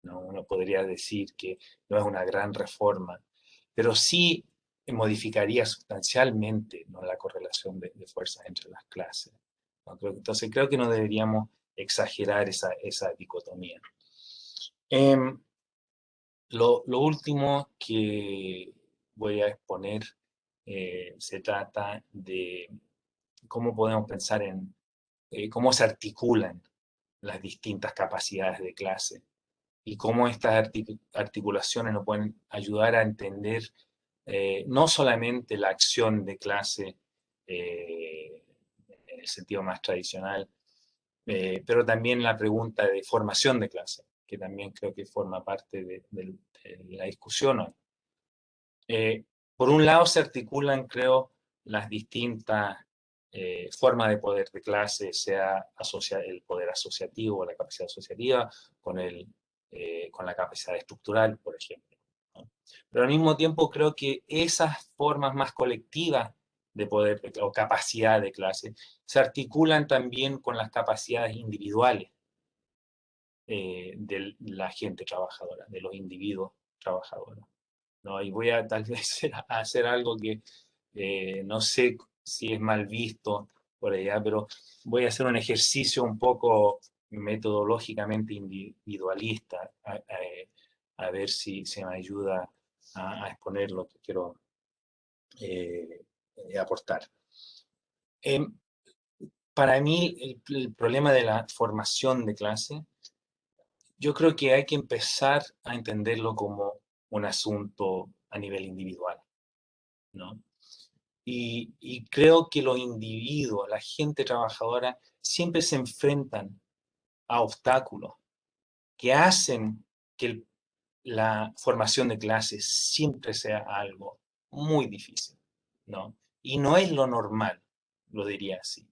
¿no? Uno podría decir que no es una gran reforma, pero sí modificaría sustancialmente, ¿no? la correlación de fuerzas entre las clases, ¿no? Entonces creo que no deberíamos exagerar esa dicotomía. Lo último que voy a exponer se trata de cómo podemos pensar en cómo se articulan las distintas capacidades de clase y cómo estas articulaciones nos pueden ayudar a entender no solamente la acción de clase en el sentido más tradicional, pero también la pregunta de formación de clase, que también creo que forma parte de la discusión hoy. Por un lado se articulan, creo, las distintas formas de poder de clase, sea el poder asociativo o la capacidad asociativa con la capacidad estructural, por ejemplo, ¿no? Pero al mismo tiempo creo que esas formas más colectivas de poder o capacidad de clase se articulan también con las capacidades individuales de la gente trabajadora, de los individuos trabajadores, ¿no? Y voy a tal vez hacer algo que no sé si es mal visto por allá, pero voy a hacer un ejercicio un poco metodológicamente individualista, a ver si se me ayuda a exponer lo que quiero aportar. para mí el problema de la formación de clase, yo creo que hay que empezar a entenderlo como un asunto a nivel individual, ¿no? Y creo que los individuos, la gente trabajadora, siempre se enfrentan a obstáculos que hacen que la formación de clases siempre sea algo muy difícil, ¿no? Y no es lo normal, lo diría así,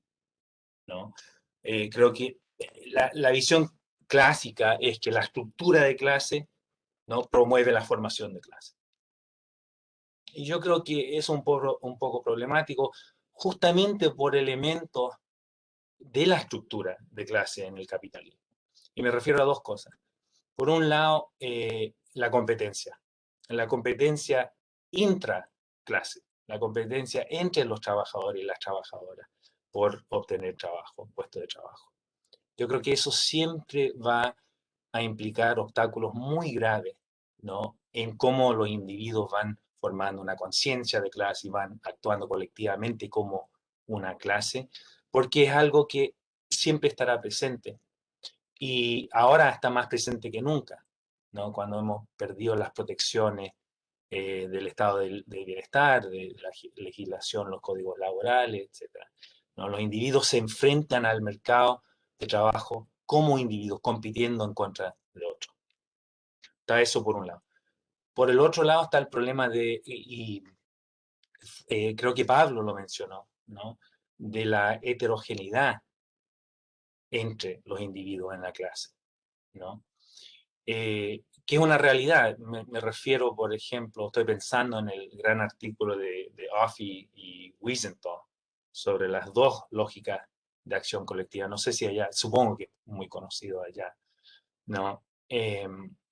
¿no? Creo que la visión clásica es que la estructura de clase, ¿no?, promueve la formación de clase. Y yo creo que es un poco problemático justamente por elementos de la estructura de clase en el capitalismo. Y me refiero a dos cosas. Por un lado, la competencia intraclase, la competencia entre los trabajadores y las trabajadoras por obtener trabajo, puesto de trabajo. Yo creo que eso siempre va a implicar obstáculos muy graves, ¿no?, en cómo los individuos van formando una conciencia de clase y van actuando colectivamente como una clase, porque es algo que siempre estará presente y ahora está más presente que nunca, ¿no?, cuando hemos perdido las protecciones del estado del bienestar, de la legislación, los códigos laborales, etc., ¿no? Los individuos se enfrentan al mercado de trabajo como individuos, compitiendo en contra de otros. Está eso por un lado. Por el otro lado está el problema creo que Pablo lo mencionó, ¿no?, de la heterogeneidad entre los individuos en la clase, ¿no? Que es una realidad. Me refiero, por ejemplo, estoy pensando en el gran artículo de Offey y Wiesenthal sobre las dos lógicas de acción colectiva. No sé si allá, supongo que es muy conocido allá, ¿no?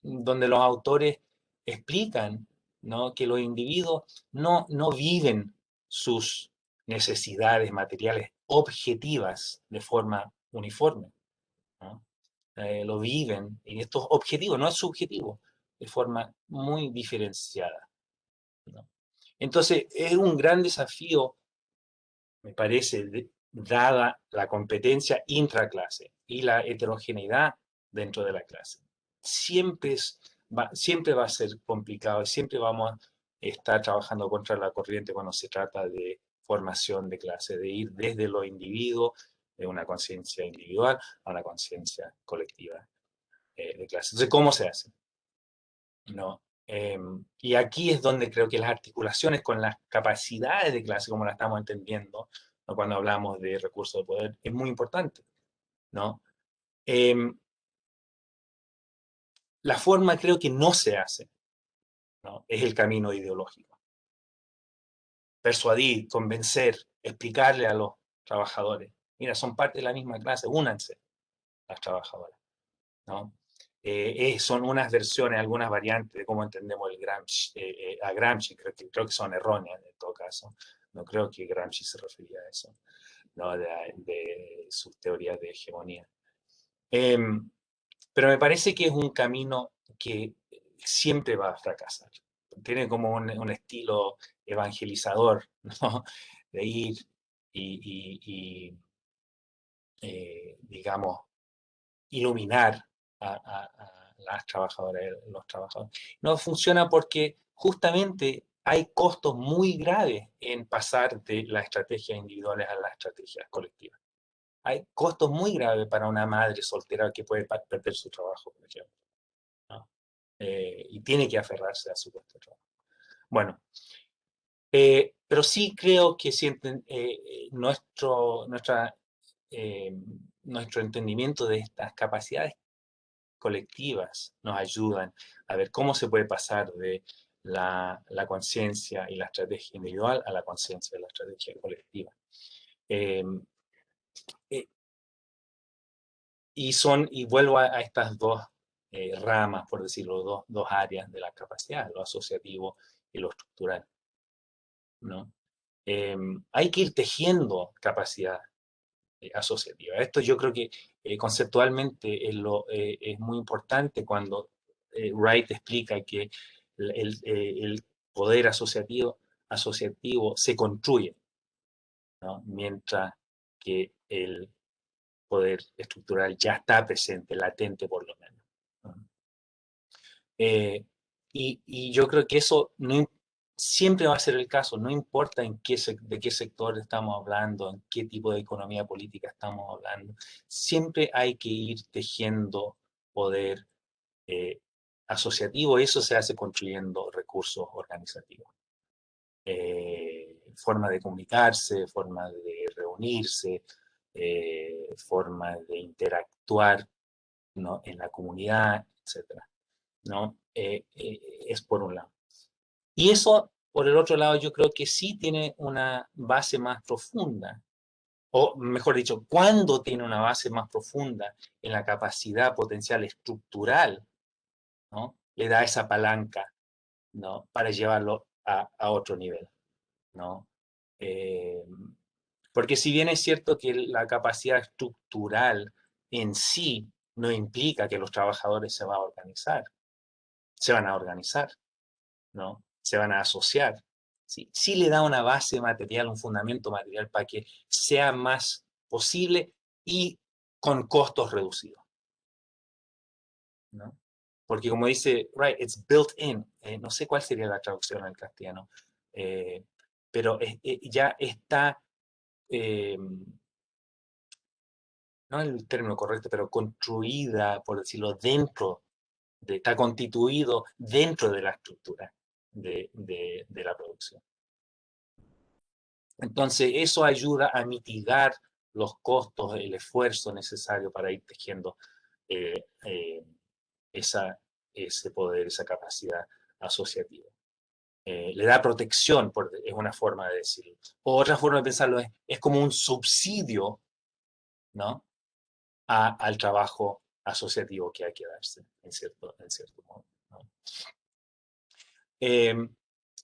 Donde los autores explican, ¿no?, que los individuos no viven sus necesidades materiales objetivas de forma uniforme, ¿no? Lo viven, y esto es objetivo, no es subjetivo, de forma muy diferenciada, ¿no? Entonces, es un gran desafío, me parece, dada la competencia intraclase y la heterogeneidad dentro de la clase. Siempre va a ser complicado y siempre vamos a estar trabajando contra la corriente cuando se trata de formación de clase, de ir desde los individuos, de una conciencia individual a una conciencia colectiva de clase. Entonces, ¿cómo se hace? ¿No? Y aquí es donde creo que las articulaciones con las capacidades de clase, como la estamos entendiendo, ¿no?, cuando hablamos de recursos de poder, es muy importante, ¿no? La forma creo que no se hace, ¿no?, es el camino ideológico. Persuadir, convencer, explicarle a los trabajadores, mira, son parte de la misma clase, únanse las trabajadoras, ¿no? Son unas versiones, algunas variantes de cómo entendemos a Gramsci, creo que son erróneas en todo caso. No creo que Gramsci se refería a eso, ¿no?, de sus teorías de hegemonía. Pero me parece que es un camino que siempre va a fracasar. Tiene como un estilo evangelizador, ¿no?, de ir y digamos, iluminar a las trabajadoras, los trabajadores. No funciona porque justamente hay costos muy graves en pasar de las estrategias individuales a las estrategias colectivas. Hay costos muy graves para una madre soltera que puede perder su trabajo, por ejemplo, ¿no? Y tiene que aferrarse a su puesto de trabajo. Bueno, pero sí creo que nuestro entendimiento de estas capacidades colectivas nos ayudan a ver cómo se puede pasar de la conciencia y la estrategia individual a la conciencia y la estrategia colectiva. Y vuelvo a estas dos ramas, por decirlo, dos áreas de la capacidad, lo asociativo y lo estructural, ¿no? Hay que ir tejiendo capacidad asociativa. Esto yo creo que conceptualmente es muy importante cuando Wright explica que el poder asociativo se construye, ¿no?, mientras que el poder estructural ya está presente, latente por lo menos. Y yo creo que eso no, siempre va a ser el caso, no importa de qué sector estamos hablando, en qué tipo de economía política estamos hablando, siempre hay que ir tejiendo poder asociativo, y eso se hace construyendo recursos organizativos. Forma de comunicarse, forma de reunirse, forma de interactuar, ¿no?, en la comunidad, etc., ¿no? Es por un lado. Y eso, por el otro lado, yo creo que sí tiene una base más profunda, o mejor dicho, cuando tiene una base más profunda en la capacidad potencial estructural, ¿no?, le da esa palanca, ¿no?, para llevarlo a otro nivel, ¿no? Porque si bien es cierto que la capacidad estructural en sí no implica que los trabajadores se van a organizar, ¿no? Se van a asociar. Sí, sí le da una base material, un fundamento material para que sea más posible y con costos reducidos, ¿no? Porque como dice, right, it's built in. No sé cuál sería la traducción al castellano, pero ya está, no el término correcto, pero construida, por decirlo, está constituido dentro de la estructura de la producción. Entonces, eso ayuda a mitigar los costos, el esfuerzo necesario para ir tejiendo ese poder, esa capacidad asociativa. Le da protección, es una forma de decirlo. O otra forma de pensarlo es como un subsidio, ¿no?, al trabajo asociativo que hay que darse, en cierto modo, ¿no?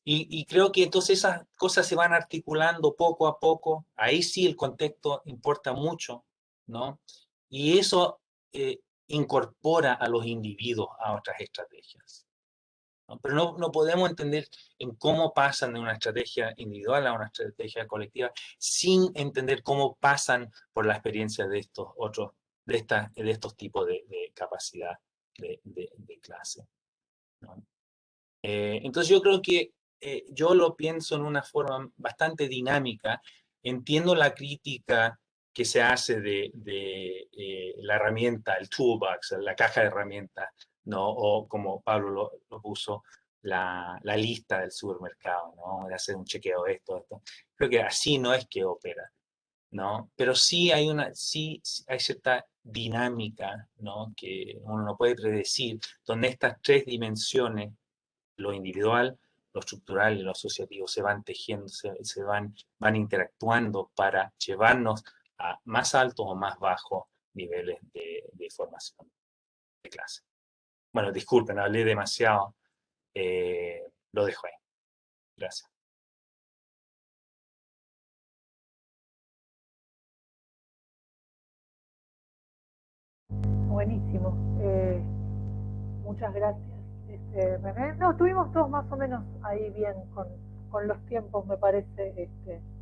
Y creo que entonces esas cosas se van articulando poco a poco. Ahí sí el contexto importa mucho, ¿no? Y eso incorpora a los individuos a otras estrategias, ¿no? Pero no podemos entender en cómo pasan de una estrategia individual a una estrategia colectiva sin entender cómo pasan por la experiencia de estos otros, de estos tipos de capacidad de clase, ¿no? Entonces yo creo que yo lo pienso en una forma bastante dinámica. Entiendo la crítica que se hace de la herramienta, el toolbox, la caja de herramientas, ¿no? O como Pablo lo puso, la lista del supermercado, ¿no? De hacer un chequeo de esto. Creo que así no es que opera, ¿no? Pero sí hay cierta dinámica, ¿no?, que uno no puede predecir, donde estas tres dimensiones, lo individual, lo estructural y lo asociativo, se van tejiendo, van interactuando para llevarnos a más altos o más bajos niveles de formación de clase. Bueno, disculpen, hablé demasiado. Lo dejo ahí. Gracias. Buenísimo. Muchas gracias. René. No, estuvimos todos más o menos ahí bien con los tiempos, me parece,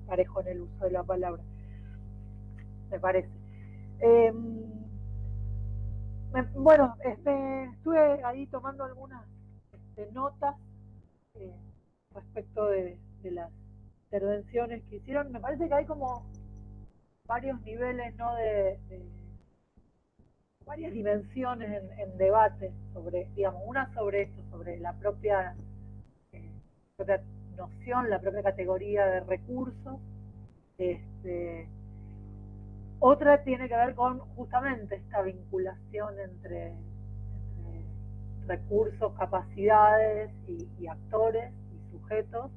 parejo en el uso de la palabra. Me parece. Bueno, estuve ahí tomando algunas notas respecto de las intervenciones que hicieron. Me parece que hay como varios niveles, ¿no?, de varias dimensiones en debate sobre, digamos, una sobre esto, sobre la propia noción, la propia categoría de recursos. Otra tiene que ver con justamente esta vinculación entre recursos, capacidades y actores y sujetos.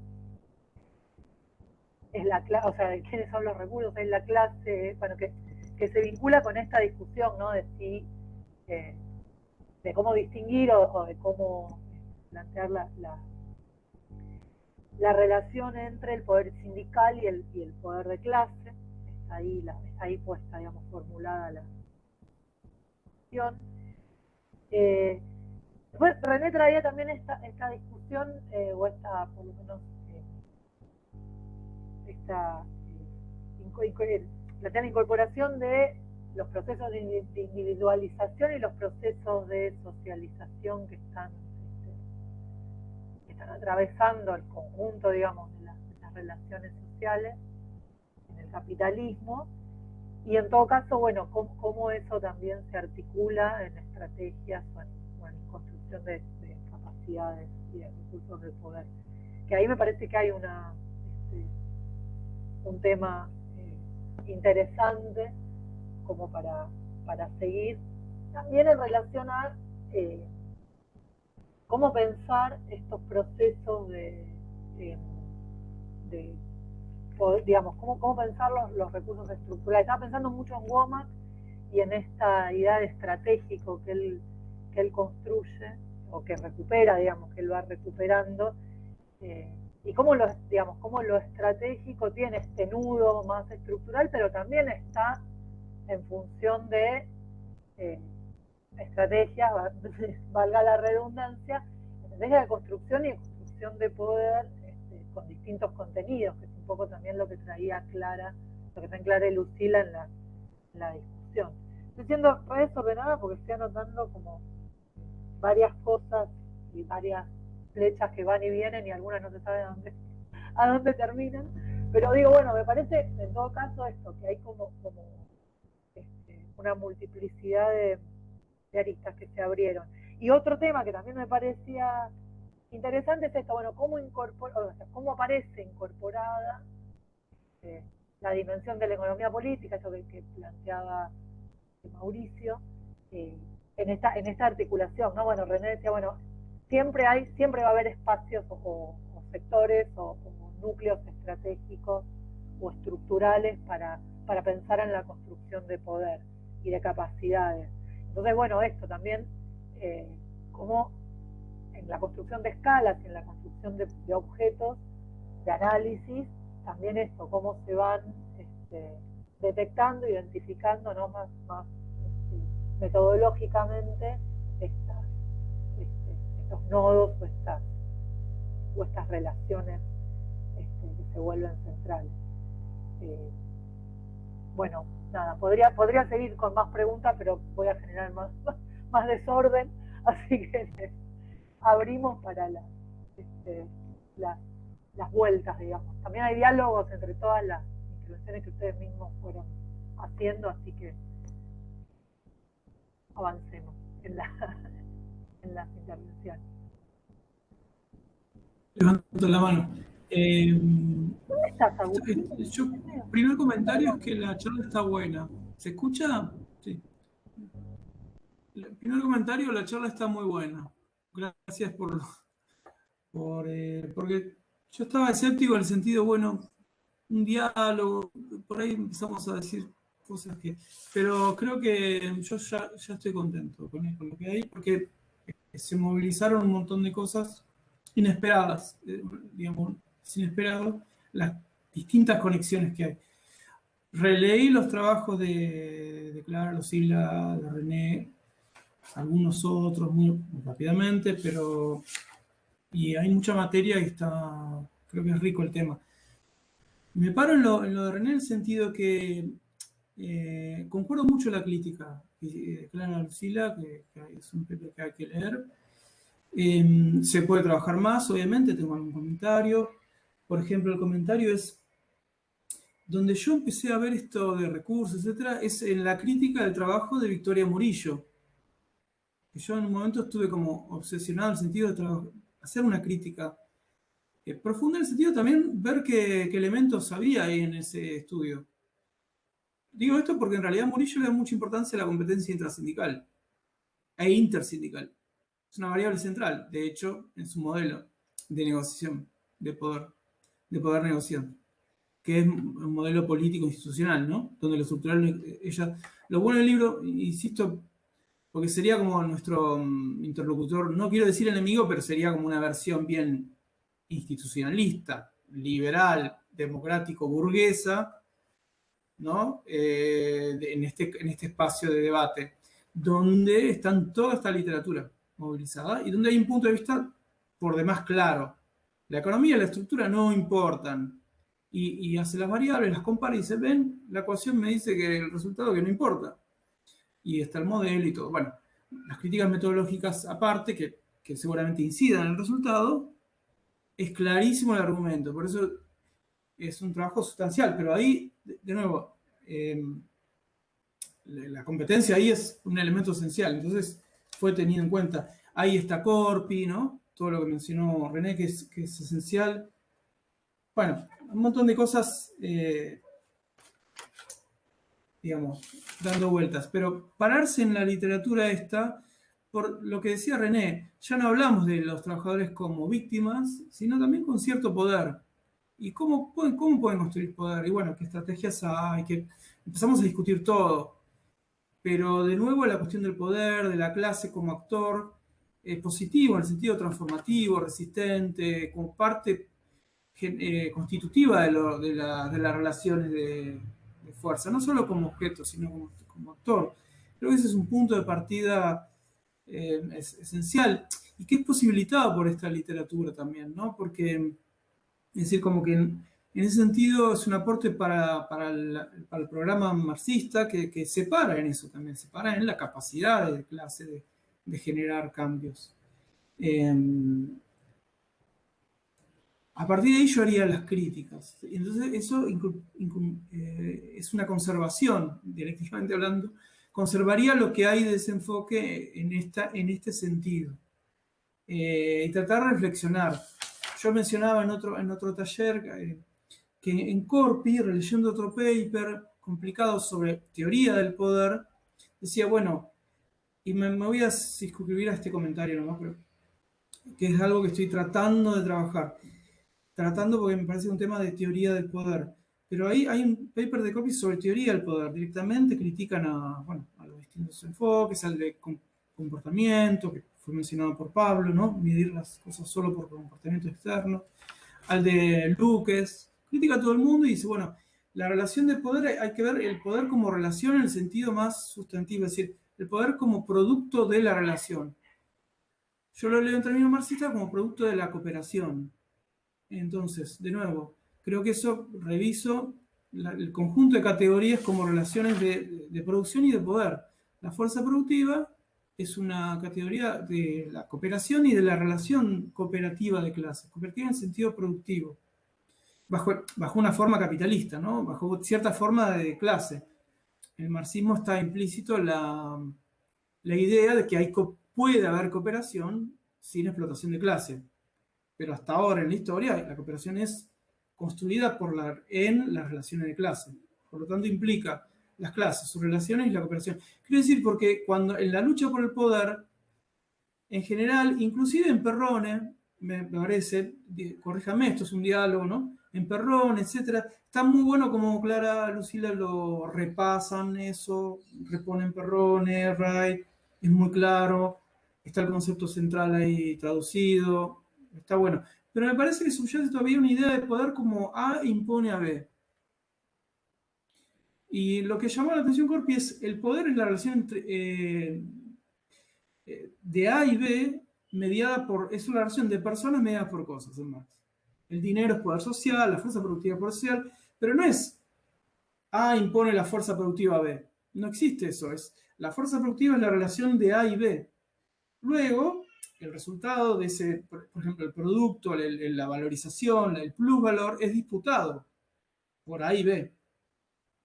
Es o sea, ¿quiénes son los recursos? Es la clase, bueno, que se vincula con esta discusión, ¿no?, de si, de cómo distinguir o de cómo plantear la relación entre el poder sindical y el poder de clase. Está ahí puesta, digamos, formulada la discusión. Después René traía también esta discusión, o por lo menos, plantea la incorporación de los procesos de individualización y los procesos de socialización que están atravesando el conjunto, digamos, de las relaciones sociales en el capitalismo, y en todo caso, bueno, cómo eso también se articula en estrategias o en construcción de capacidades y de recursos de poder. Que ahí me parece que hay un tema interesante como para seguir, también en relación a cómo pensar estos procesos digamos, cómo pensar los recursos estructurales. Estaba pensando mucho en Womack y en esta idea de estratégico que él construye, o que recupera, digamos, que él va recuperando, y cómo lo estratégico tiene este nudo más estructural, pero también está en función de estrategias, valga la redundancia, estrategias de construcción y construcción de poder con distintos contenidos, que es un poco también lo que traía Clara, lo que trae Clara y Lucila en la discusión. Estoy siendo re desordenada porque estoy anotando como varias cosas y varias flechas que van y vienen y algunas no se sabe a dónde terminan, pero digo, bueno, me parece en todo caso esto, que hay como una multiplicidad de aristas que se abrieron. Y otro tema que también me parecía interesante es esto, bueno, cómo aparece incorporada la dimensión de la economía política, eso que planteaba Mauricio, en esta articulación, ¿no? Bueno, René decía, bueno, siempre va a haber espacios o sectores o núcleos estratégicos o estructurales para pensar en la construcción de poder y de capacidades. Entonces, bueno, esto también, como en la construcción de escalas y en la construcción de objetos, de análisis, también esto, cómo se van detectando, identificando, ¿no? más metodológicamente estos nodos o estas relaciones que se vuelven centrales. Bueno, nada, podría seguir con más preguntas, pero voy a generar más desorden, así que abrimos para las vueltas, digamos. También hay diálogos entre todas las intervenciones que ustedes mismos fueron haciendo, así que avancemos en las intervenciones. Levanto la mano. ¿Dónde estás, Agustín? Primer comentario es que la charla está buena. ¿Se escucha? Sí. Primer comentario, la charla está muy buena. Gracias porque yo estaba escéptico en el sentido, bueno, un diálogo, por ahí empezamos a decir cosas pero creo que yo ya estoy contento con lo que hay, porque se movilizaron un montón de cosas inesperadas, digamos, inesperadas, las distintas conexiones que hay. Releí los trabajos de Clara, Lucila, de René, algunos otros muy rápidamente, y hay mucha materia y creo que es rico el tema. Me paro en lo de René en el sentido que concuerdo mucho en la crítica de Clara Lucila, que es un paper que hay que leer. Se puede trabajar más, obviamente, tengo algún comentario. Por ejemplo, el comentario es donde yo empecé a ver esto de recursos, etcétera, es en la crítica del trabajo de Victoria Murillo. Que yo en un momento estuve como obsesionado en el sentido de hacer una crítica profunda, en el sentido de también ver qué elementos había ahí en ese estudio. Digo esto porque en realidad Murillo le da mucha importancia a la competencia intrasindical e intersindical. Es una variable central, de hecho, en su modelo de negociación, de poder negociar, que es un modelo político institucional, ¿no? Donde lo estructural, lo bueno del libro, insisto, porque sería como nuestro interlocutor, no quiero decir enemigo, pero sería como una versión bien institucionalista, liberal, democrático, burguesa, ¿no? En este espacio de debate, donde están toda esta literatura movilizada y donde hay un punto de vista por demás claro. La economía y la estructura no importan. y hace las variables, las compara y dice, ven, la ecuación me dice que el resultado que no importa. Y está el modelo y todo. Bueno, las críticas metodológicas aparte, que seguramente incidan en el resultado, es clarísimo el argumento. Por eso es un trabajo sustancial. Pero ahí, de nuevo, la competencia ahí es un elemento esencial. Entonces fue tenido en cuenta. Ahí está Corpi, ¿no? Todo lo que mencionó René, que es esencial. Bueno, un montón de cosas, digamos, dando vueltas. Pero pararse en la literatura esta, por lo que decía René, ya no hablamos de los trabajadores como víctimas, sino también con cierto poder. ¿Y cómo pueden construir poder? Y bueno, qué estrategias hay, que empezamos a discutir todo. Pero de nuevo la cuestión del poder, de la clase como actor, positivo en el sentido transformativo, resistente, como parte constitutiva de las relaciones de fuerza, no solo como objeto, sino como actor. Creo que ese es un punto de partida esencial y que es posibilitado por esta literatura también, ¿no? Porque, es decir, como que en ese sentido es un aporte para el programa marxista que se para en eso también, se para en la capacidad de clase de generar cambios. A partir de ahí yo haría las críticas. Entonces eso es una conservación, dialécticamente hablando, conservaría lo que hay de desenfoque en este sentido. Y tratar de reflexionar. Yo mencionaba en otro taller que en Corpi, releyendo otro paper complicado sobre teoría del poder, decía, bueno, y me voy a circunscribir a este comentario nomás, pero, que es algo que estoy tratando de trabajar. Porque me parece un tema de teoría del poder. Pero ahí hay un paper de Corpi sobre teoría del poder. Directamente critican a los distintos enfoques, al de comportamiento, que fue mencionado por Pablo, ¿no? Medir las cosas solo por comportamiento externo. Al de Luques. Critica a todo el mundo y dice, bueno, la relación de poder, hay que ver el poder como relación en el sentido más sustantivo, es decir, el poder como producto de la relación. Yo lo leo en términos marxistas como producto de la cooperación. Entonces, de nuevo, creo que eso reviso el conjunto de categorías como relaciones de producción y de poder. La fuerza productiva es una categoría de la cooperación y de la relación cooperativa de clases, cooperativa en sentido productivo, bajo una forma capitalista, ¿no? Bajo cierta forma de clase. En el marxismo está implícito la idea de que puede haber cooperación sin explotación de clase. Pero hasta ahora en la historia la cooperación es construida en las relaciones de clase. Por lo tanto implica las clases, sus relaciones y la cooperación. Quiero decir, porque cuando en la lucha por el poder, en general, inclusive en Perrone, me parece, corríjame, esto es un diálogo, ¿no? En Perrone, etcétera, está muy bueno como Clara, Lucila lo repasan eso, reponen Perrone, Wright, es muy claro, está el concepto central ahí traducido, está bueno. Pero me parece que subyace todavía una idea de poder como A impone a B. Y lo que llamó la atención Corpi es el poder en la relación entre de A y B es una relación de personas mediadas por cosas, en Marx. El dinero es poder social, la fuerza productiva es poder social, pero no es A impone la fuerza productiva a B. No existe eso. La fuerza productiva es la relación de A y B. Luego, el resultado de ese, por ejemplo, el producto, la valorización, el plusvalor, es disputado por A y B.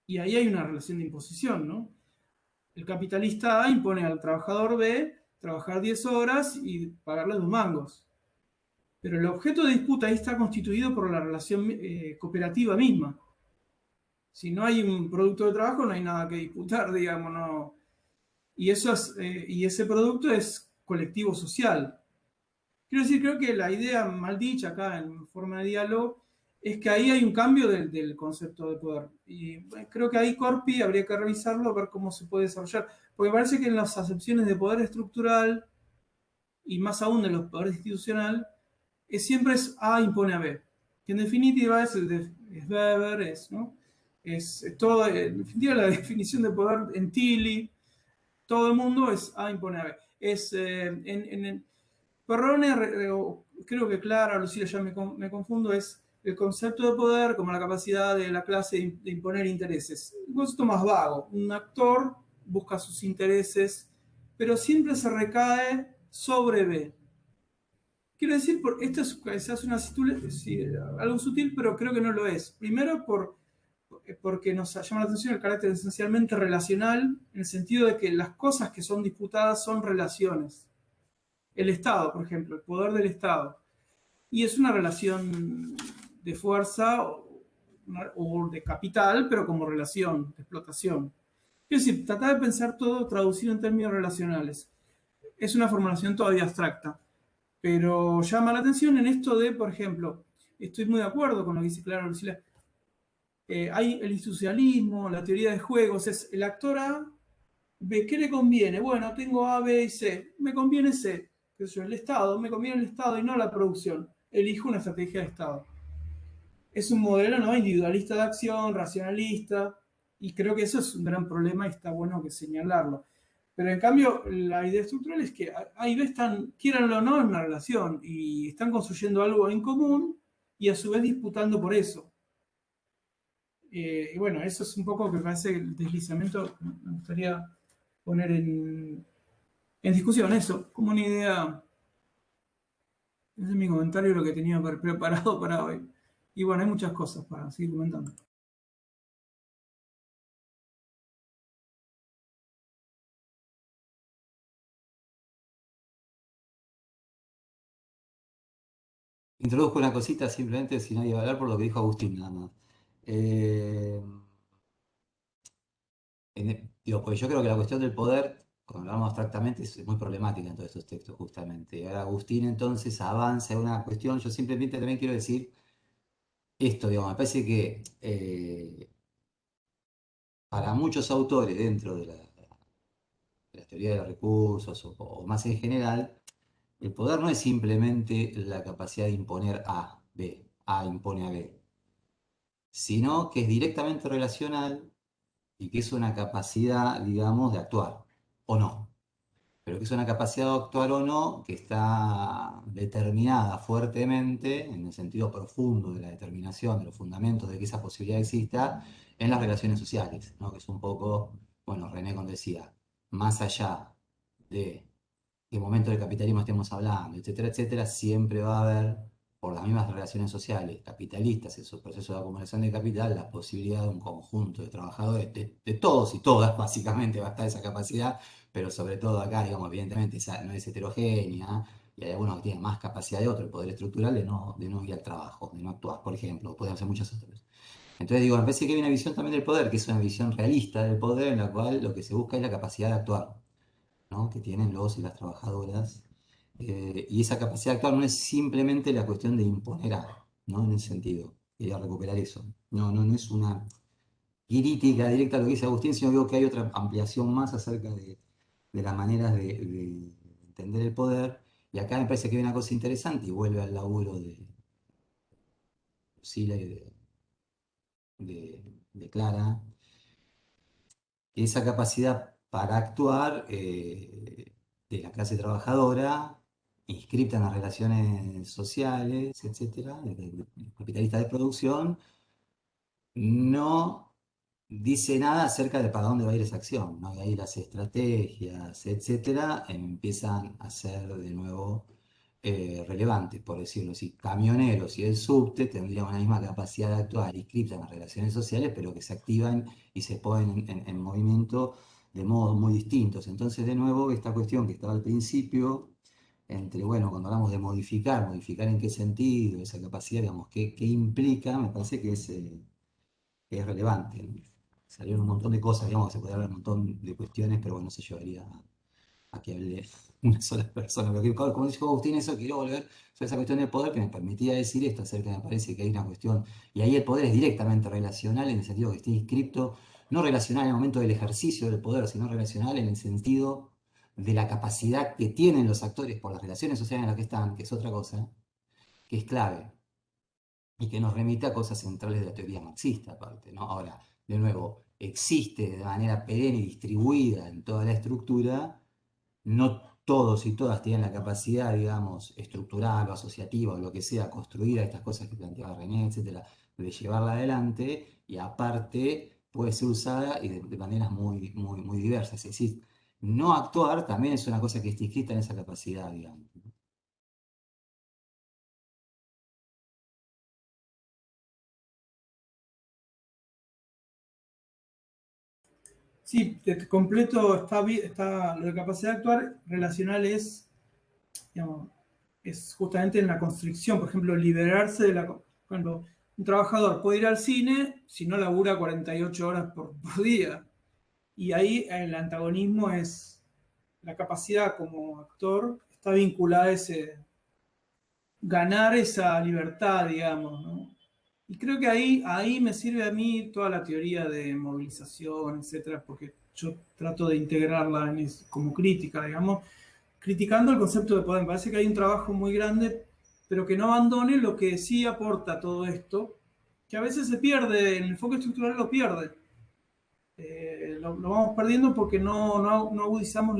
Y ahí hay una relación de imposición, ¿no? El capitalista A impone al trabajador B trabajar 10 horas y pagarle 2 mangos. Pero el objeto de disputa ahí está constituido por la relación cooperativa misma. Si no hay un producto de trabajo, no hay nada que disputar, digamos, no. Y ese producto es colectivo social. Quiero decir, creo que la idea mal dicha acá en forma de diálogo es que ahí hay un cambio del concepto de poder. Y creo que ahí Corpi habría que revisarlo, ver cómo se puede desarrollar. Porque parece que en las acepciones de poder estructural, y más aún de los poderes institucional, siempre es A impone a B. Que en definitiva es Weber, ¿no? Es todo, en definitiva la definición de poder en Tilly, todo el mundo es A impone a B. En Perrone, creo que Clara, Lucila, ya me confundo, es el concepto de poder como la capacidad de la clase de imponer intereses. Un concepto más vago. Un actor busca sus intereses, pero siempre se recae sobre B. Quiero decir, esto es quizás algo sutil, pero creo que no lo es. Primero, porque nos llama la atención el carácter esencialmente relacional, en el sentido de que las cosas que son disputadas son relaciones. El Estado, por ejemplo, el poder del Estado. Y es una relación de fuerza o de capital, pero como relación de explotación. Es decir, tratar de pensar todo traducido en términos relacionales. Es una formulación todavía abstracta, pero llama la atención en esto de, por ejemplo, estoy muy de acuerdo con lo que dice Clara Lucila. Hay el institucionalismo, la teoría de juegos, es el actor A, B, ¿qué le conviene? Bueno, tengo A, B y C, me conviene C, que es el Estado, me conviene el Estado y no la producción, elijo una estrategia de Estado. Es un modelo, ¿no?, individualista de acción, racionalista, y creo que eso es un gran problema y está bueno que señalarlo. Pero en cambio, la idea estructural es que A y B están, quieranlo o no, en una relación y están construyendo algo en común y a su vez disputando por eso. Y bueno, eso es un poco que me parece el deslizamiento, me gustaría poner en discusión eso, como una idea. Ese es mi comentario, lo que tenía preparado para hoy. Y bueno, hay muchas cosas para seguir comentando. Introduzco una cosita simplemente, si nadie va a hablar, por lo que dijo Agustín, nada más. Digo, porque yo creo que la cuestión del poder, cuando hablamos abstractamente, es muy problemática en todos estos textos, justamente. Y ahora Agustín entonces avanza en una cuestión. Yo simplemente también quiero decir esto, digamos, me parece que para muchos autores dentro de la teoría de los recursos o más en general, el poder no es simplemente la capacidad de imponer A, B, A impone a B, sino que es directamente relacional y que es una capacidad, digamos, de actuar, o no, pero que es una capacidad de actuar o no que está determinada fuertemente, en el sentido profundo de la determinación, de los fundamentos de que esa posibilidad exista, en las relaciones sociales, ¿no? Que es un poco, bueno, René Con decía, más allá de qué momento del capitalismo estemos hablando, etcétera, etcétera, siempre va a haber, por las mismas relaciones sociales capitalistas en su proceso de acumulación de capital, la posibilidad de un conjunto de trabajadores, de todos y todas, básicamente va a estar esa capacidad, pero sobre todo acá, digamos, evidentemente esa no es heterogénea, y hay algunos que tienen más capacidad de otro, el poder estructural de no ir al trabajo, de no actuar, por ejemplo, pueden hacer muchas otras. Entonces digo, me parece que hay una visión también del poder, que es una visión realista del poder, en la cual lo que se busca es la capacidad de actuar, ¿no?, que tienen los y las trabajadoras. Y esa capacidad de actuar no es simplemente la cuestión de imponer algo, ¿no? En ese sentido, quería recuperar eso. No es una crítica directa a lo que dice Agustín, sino que hay otra ampliación más acerca de las maneras de entender el poder. Y acá me parece que hay una cosa interesante y vuelve al laburo de Lucila y de Clara, que esa capacidad para actuar de la clase trabajadora, inscripta en las relaciones sociales, etcétera, capitalista de producción, no dice nada acerca de para dónde va a ir esa acción, ¿no? Y ahí las estrategias, etcétera, empiezan a ser de nuevo relevantes, por decirlo así. Camioneros y el subte tendrían una misma capacidad de actuar inscripta en las relaciones sociales, pero que se activan y se ponen en movimiento de modos muy distintos. Entonces, de nuevo, esta cuestión que estaba al principio, entre, bueno, cuando hablamos de modificar en qué sentido, esa capacidad, digamos, qué implica, me parece que es relevante, ¿no? Salieron un montón de cosas, digamos, que se podría hablar un montón de cuestiones, pero bueno, se llevaría a que hable una sola persona. Pero como dijo Agustín, eso quiero volver sobre esa cuestión del poder que me permitía decir esto acerca, me parece que hay una cuestión, y ahí el poder es directamente relacional en el sentido que esté inscripto, no relacional en el momento del ejercicio del poder, sino relacional en el sentido de la capacidad que tienen los actores por las relaciones sociales en las que están, que es otra cosa, que es clave y que nos remite a cosas centrales de la teoría marxista, aparte, ¿no? Ahora, de nuevo, existe de manera perenne y distribuida en toda la estructura, no todos y todas tienen la capacidad, digamos, estructural o asociativa o lo que sea, construir a estas cosas que planteaba René, etcétera, de llevarla adelante, y aparte puede ser usada y de maneras muy diversas. Es decir, no actuar también es una cosa que está inscrita en esa capacidad, digamos. Sí, completo, está, lo de capacidad de actuar relacional es, digamos, es justamente en la constricción, por ejemplo, liberarse de la... Por ejemplo, un trabajador puede ir al cine si no labura 48 horas por día. Y ahí el antagonismo es la capacidad como actor, está vinculada a ese ganar esa libertad, digamos, ¿no? Y creo que ahí me sirve a mí toda la teoría de movilización, etcétera, porque yo trato de integrarla como crítica, digamos, criticando el concepto de poder. Me parece que hay un trabajo muy grande, pero que no abandone lo que sí aporta todo esto, que a veces se pierde, en el enfoque estructural lo pierde. Lo vamos perdiendo porque no agudizamos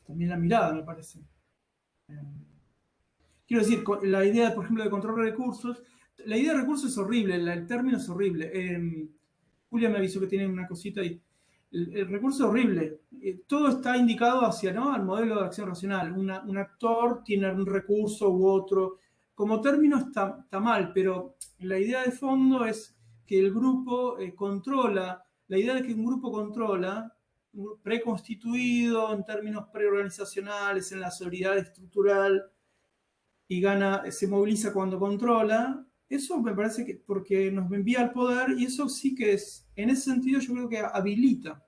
también la mirada, me parece. Quiero decir, la idea, por ejemplo, de control de recursos, la idea de recursos es horrible, el término es horrible. Julia me avisó que tiene una cosita ahí. El recurso es horrible. Todo está indicado hacia, ¿no?, al modelo de acción racional. Un actor tiene un recurso u otro. Como término está mal, pero la idea de fondo es que el grupo controla. La idea de que un grupo controla, preconstituido en términos preorganizacionales, en la solidaridad estructural, y gana, se moviliza cuando controla, eso me parece que porque nos envía al poder, y eso sí que es, en ese sentido yo creo que habilita,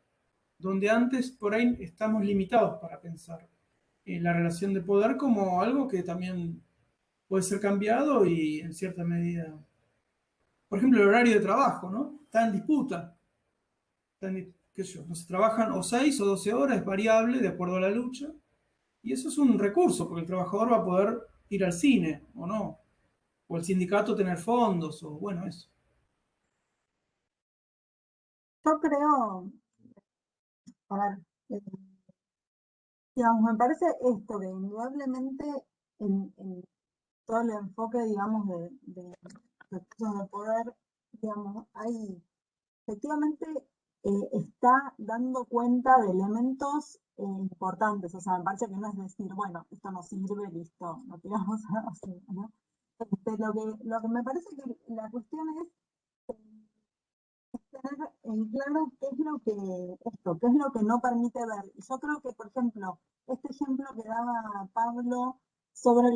donde antes por ahí estamos limitados para pensar en la relación de poder como algo que también puede ser cambiado y en cierta medida. Por ejemplo, el horario de trabajo, ¿no? Está en disputa. Qué sé yo, no se trabajan o 6 o 12 horas, es variable de acuerdo a la lucha. Y eso es un recurso, porque el trabajador va a poder ir al cine o no, o el sindicato tener fondos, o bueno, eso. Yo creo, a ver, eh, digamos, me parece esto que indudablemente en todo el enfoque, digamos, de recursos de poder, digamos, hay efectivamente está dando cuenta de elementos importantes. O sea, me parece que no es decir, bueno, esto no sirve, listo, lo tiramos así, ¿no? Lo que me parece que la cuestión es tener en claro qué es lo qué es lo que no permite ver. Y yo creo que, por ejemplo, este ejemplo que daba Pablo sobre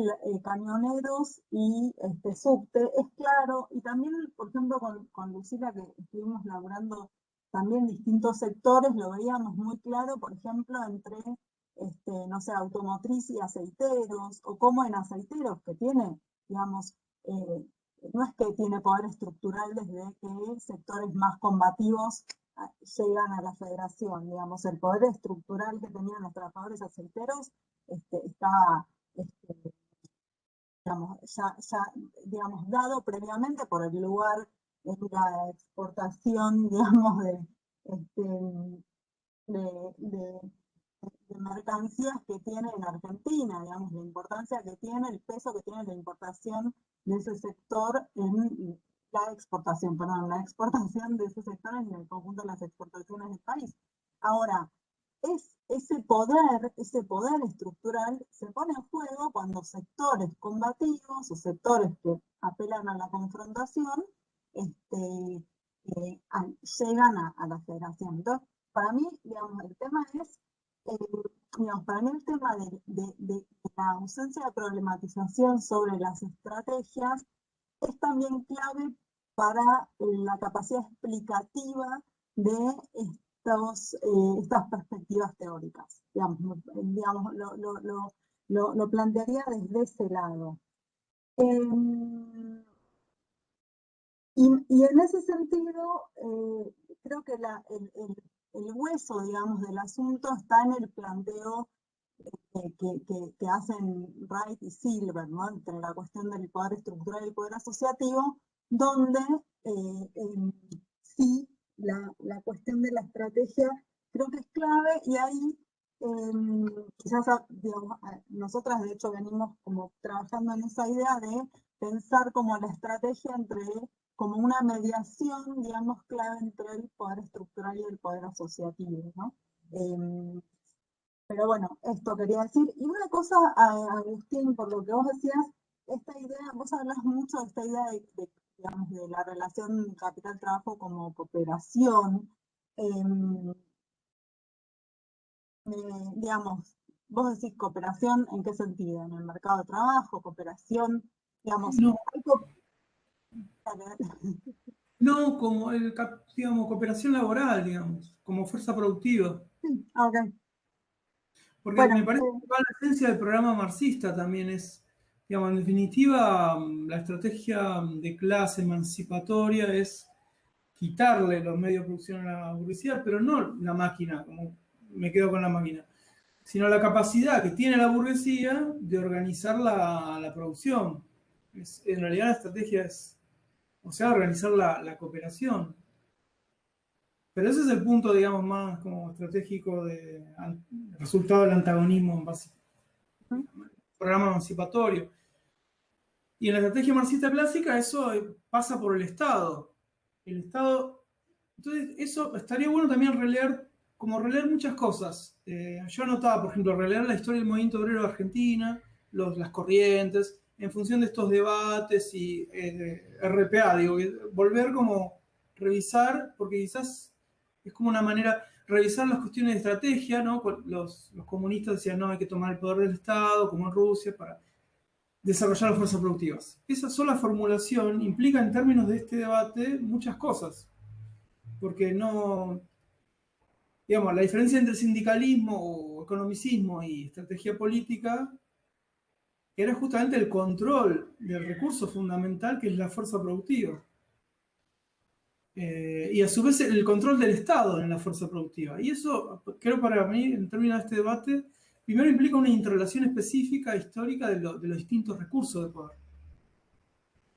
camioneros y subte es claro, y también, por ejemplo, con Lucila, que estuvimos laburando también distintos sectores, lo veíamos muy claro, por ejemplo, entre, no sé, automotriz y aceiteros, o como en aceiteros, que tiene, digamos, no es que tiene poder estructural desde que sectores más combativos llegan a la federación, digamos, el poder estructural que tenían los trabajadores aceiteros estaba, digamos, ya, digamos, dado previamente por el lugar en la exportación, digamos, de mercancías que tiene en Argentina, digamos, la importancia que tiene, el peso que tiene la importación de ese sector en la exportación, perdón, la exportación de ese sector en el conjunto de las exportaciones del país. Ahora, ese poder estructural se pone en juego cuando sectores combativos o sectores que apelan a la confrontación llegan a la federación. Entonces, para mí, digamos, el tema es digamos, para mí el tema de la ausencia de problematización sobre las estrategias es también clave para la capacidad explicativa de estas perspectivas teóricas. Digamos lo plantearía desde ese lado. Y en ese sentido, creo que el hueso, digamos, del asunto está en el planteo que hacen Wright y Silver, ¿no?, entre la cuestión del poder estructural y el poder asociativo, donde sí la cuestión de la estrategia creo que es clave, y ahí Quizás, digamos, nosotras de hecho venimos como trabajando en esa idea de pensar como la estrategia entre, como una mediación, digamos, clave entre el poder estructural y el poder asociativo, ¿no? Pero bueno, esto quería decir. Y una cosa, Agustín, por lo que vos decías, esta idea, vos hablas mucho de esta idea digamos, de la relación capital-trabajo como cooperación. Digamos, vos decís cooperación, ¿en qué sentido? ¿En el mercado de trabajo? ¿Cooperación? Digamos, No, hay no como digamos, cooperación laboral, digamos, como fuerza productiva. ok. Porque Bueno, me parece que va la esencia del programa marxista también es, digamos, en definitiva, la estrategia de clase emancipatoria es quitarle los medios de producción a la burguesía, pero no la máquina, como me quedo con la máquina, sino la capacidad que tiene la burguesía de organizar la producción. En realidad la estrategia es, o sea, organizar la cooperación. Pero ese es el punto, digamos, más como estratégico de resultado del antagonismo básico, programa emancipatorio. Y en la estrategia marxista clásica eso pasa por el Estado. El Estado. Entonces, eso estaría bueno también releer, como releer muchas cosas. Yo anotaba, por ejemplo, releer la historia del movimiento obrero de Argentina, las corrientes, en función de estos debates y RPA, digo, volver como revisar, porque quizás es como una manera, revisar las cuestiones de estrategia, ¿no? Los comunistas decían, no, hay que tomar el poder del Estado, como en Rusia, para desarrollar las fuerzas productivas. Esa sola formulación implica en términos de este debate muchas cosas, porque no, digamos, la diferencia entre sindicalismo o economicismo y estrategia política era justamente el control del recurso fundamental que es la fuerza productiva. Y a su vez el control del Estado en la fuerza productiva. Y eso, creo para mí, en términos de este debate, primero implica una interrelación específica histórica de los distintos recursos de poder.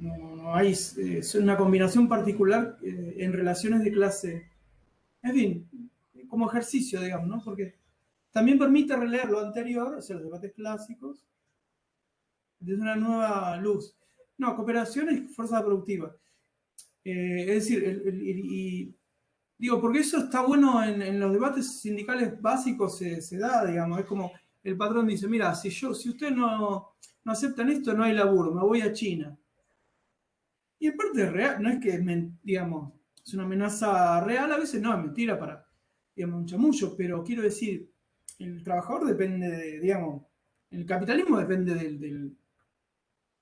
No hay es una combinación particular en relaciones de clase. En fin, como ejercicio, digamos, ¿no? Porque también permite releer lo anterior, o sea, los debates clásicos, desde una nueva luz. No, cooperación es fuerza productiva. Es decir, y digo, porque eso está bueno en los debates sindicales básicos, se da, digamos, es como el patrón dice, mira, si ustedes no aceptan esto, no hay laburo, me voy a China. Y en parte es real, no es que, digamos, es una amenaza real, a veces no, es mentira para, digamos, un chamullo, pero quiero decir, el trabajador depende de, digamos, el capitalismo depende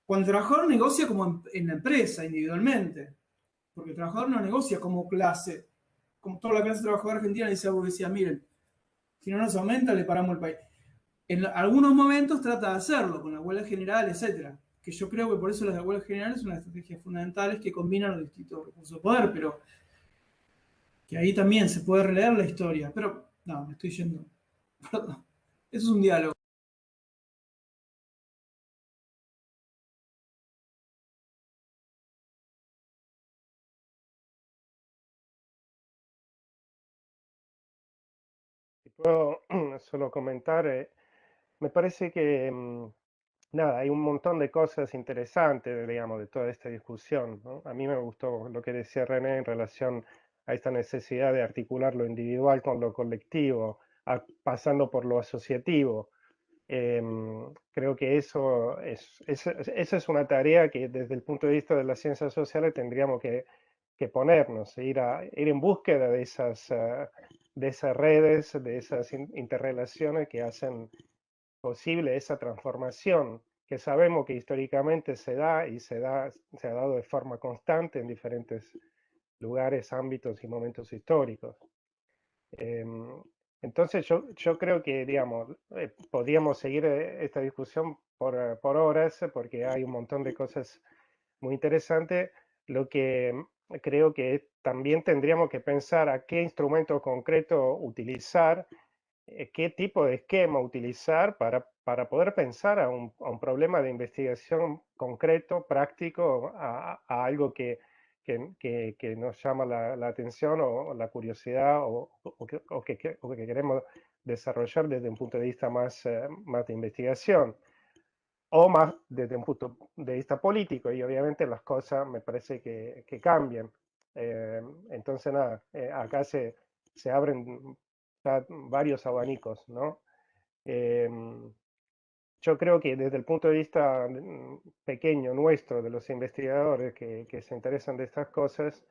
cuando el trabajador negocia como en la empresa, individualmente, porque el trabajador no negocia como clase, como toda la clase trabajadora argentina dice a burguesía, miren, si no nos aumenta, le paramos el país. En algunos momentos trata de hacerlo, con la huelga general, etcétera. Que yo creo que por eso las huelgas generales son unas estrategias fundamentales que combinan los distintos recursos de poder, pero que ahí también se puede releer la historia. Pero, no, me estoy yendo. Perdón. Eso es un diálogo. Si puedo solo comentar, me parece que nada, hay un montón de cosas interesantes, digamos, de toda esta discusión, ¿no? A mí me gustó lo que decía René en relación a esta necesidad de articular lo individual con lo colectivo, pasando por lo asociativo. Creo que esa es una tarea que desde el punto de vista de las ciencias sociales tendríamos que ponernos, ir en búsqueda de esas redes, de esas interrelaciones que hacen posible esa transformación que sabemos que históricamente se da y se ha dado de forma constante en diferentes lugares, ámbitos y momentos históricos. Entonces yo creo que, digamos, podríamos seguir esta discusión por horas porque hay un montón de cosas muy interesantes. Lo que creo que también tendríamos que pensar a qué instrumento concreto utilizar, qué tipo de esquema utilizar para poder pensar a un problema de investigación concreto, práctico, a algo que que nos llama la atención o la curiosidad o que queremos desarrollar desde un punto de vista más de investigación o más desde un punto de vista político, y obviamente las cosas me parece que cambian. Entonces, nada, acá se abren varios abanicos, ¿no? Yo creo que desde el punto de vista pequeño nuestro, de los investigadores que se interesan de estas cosas,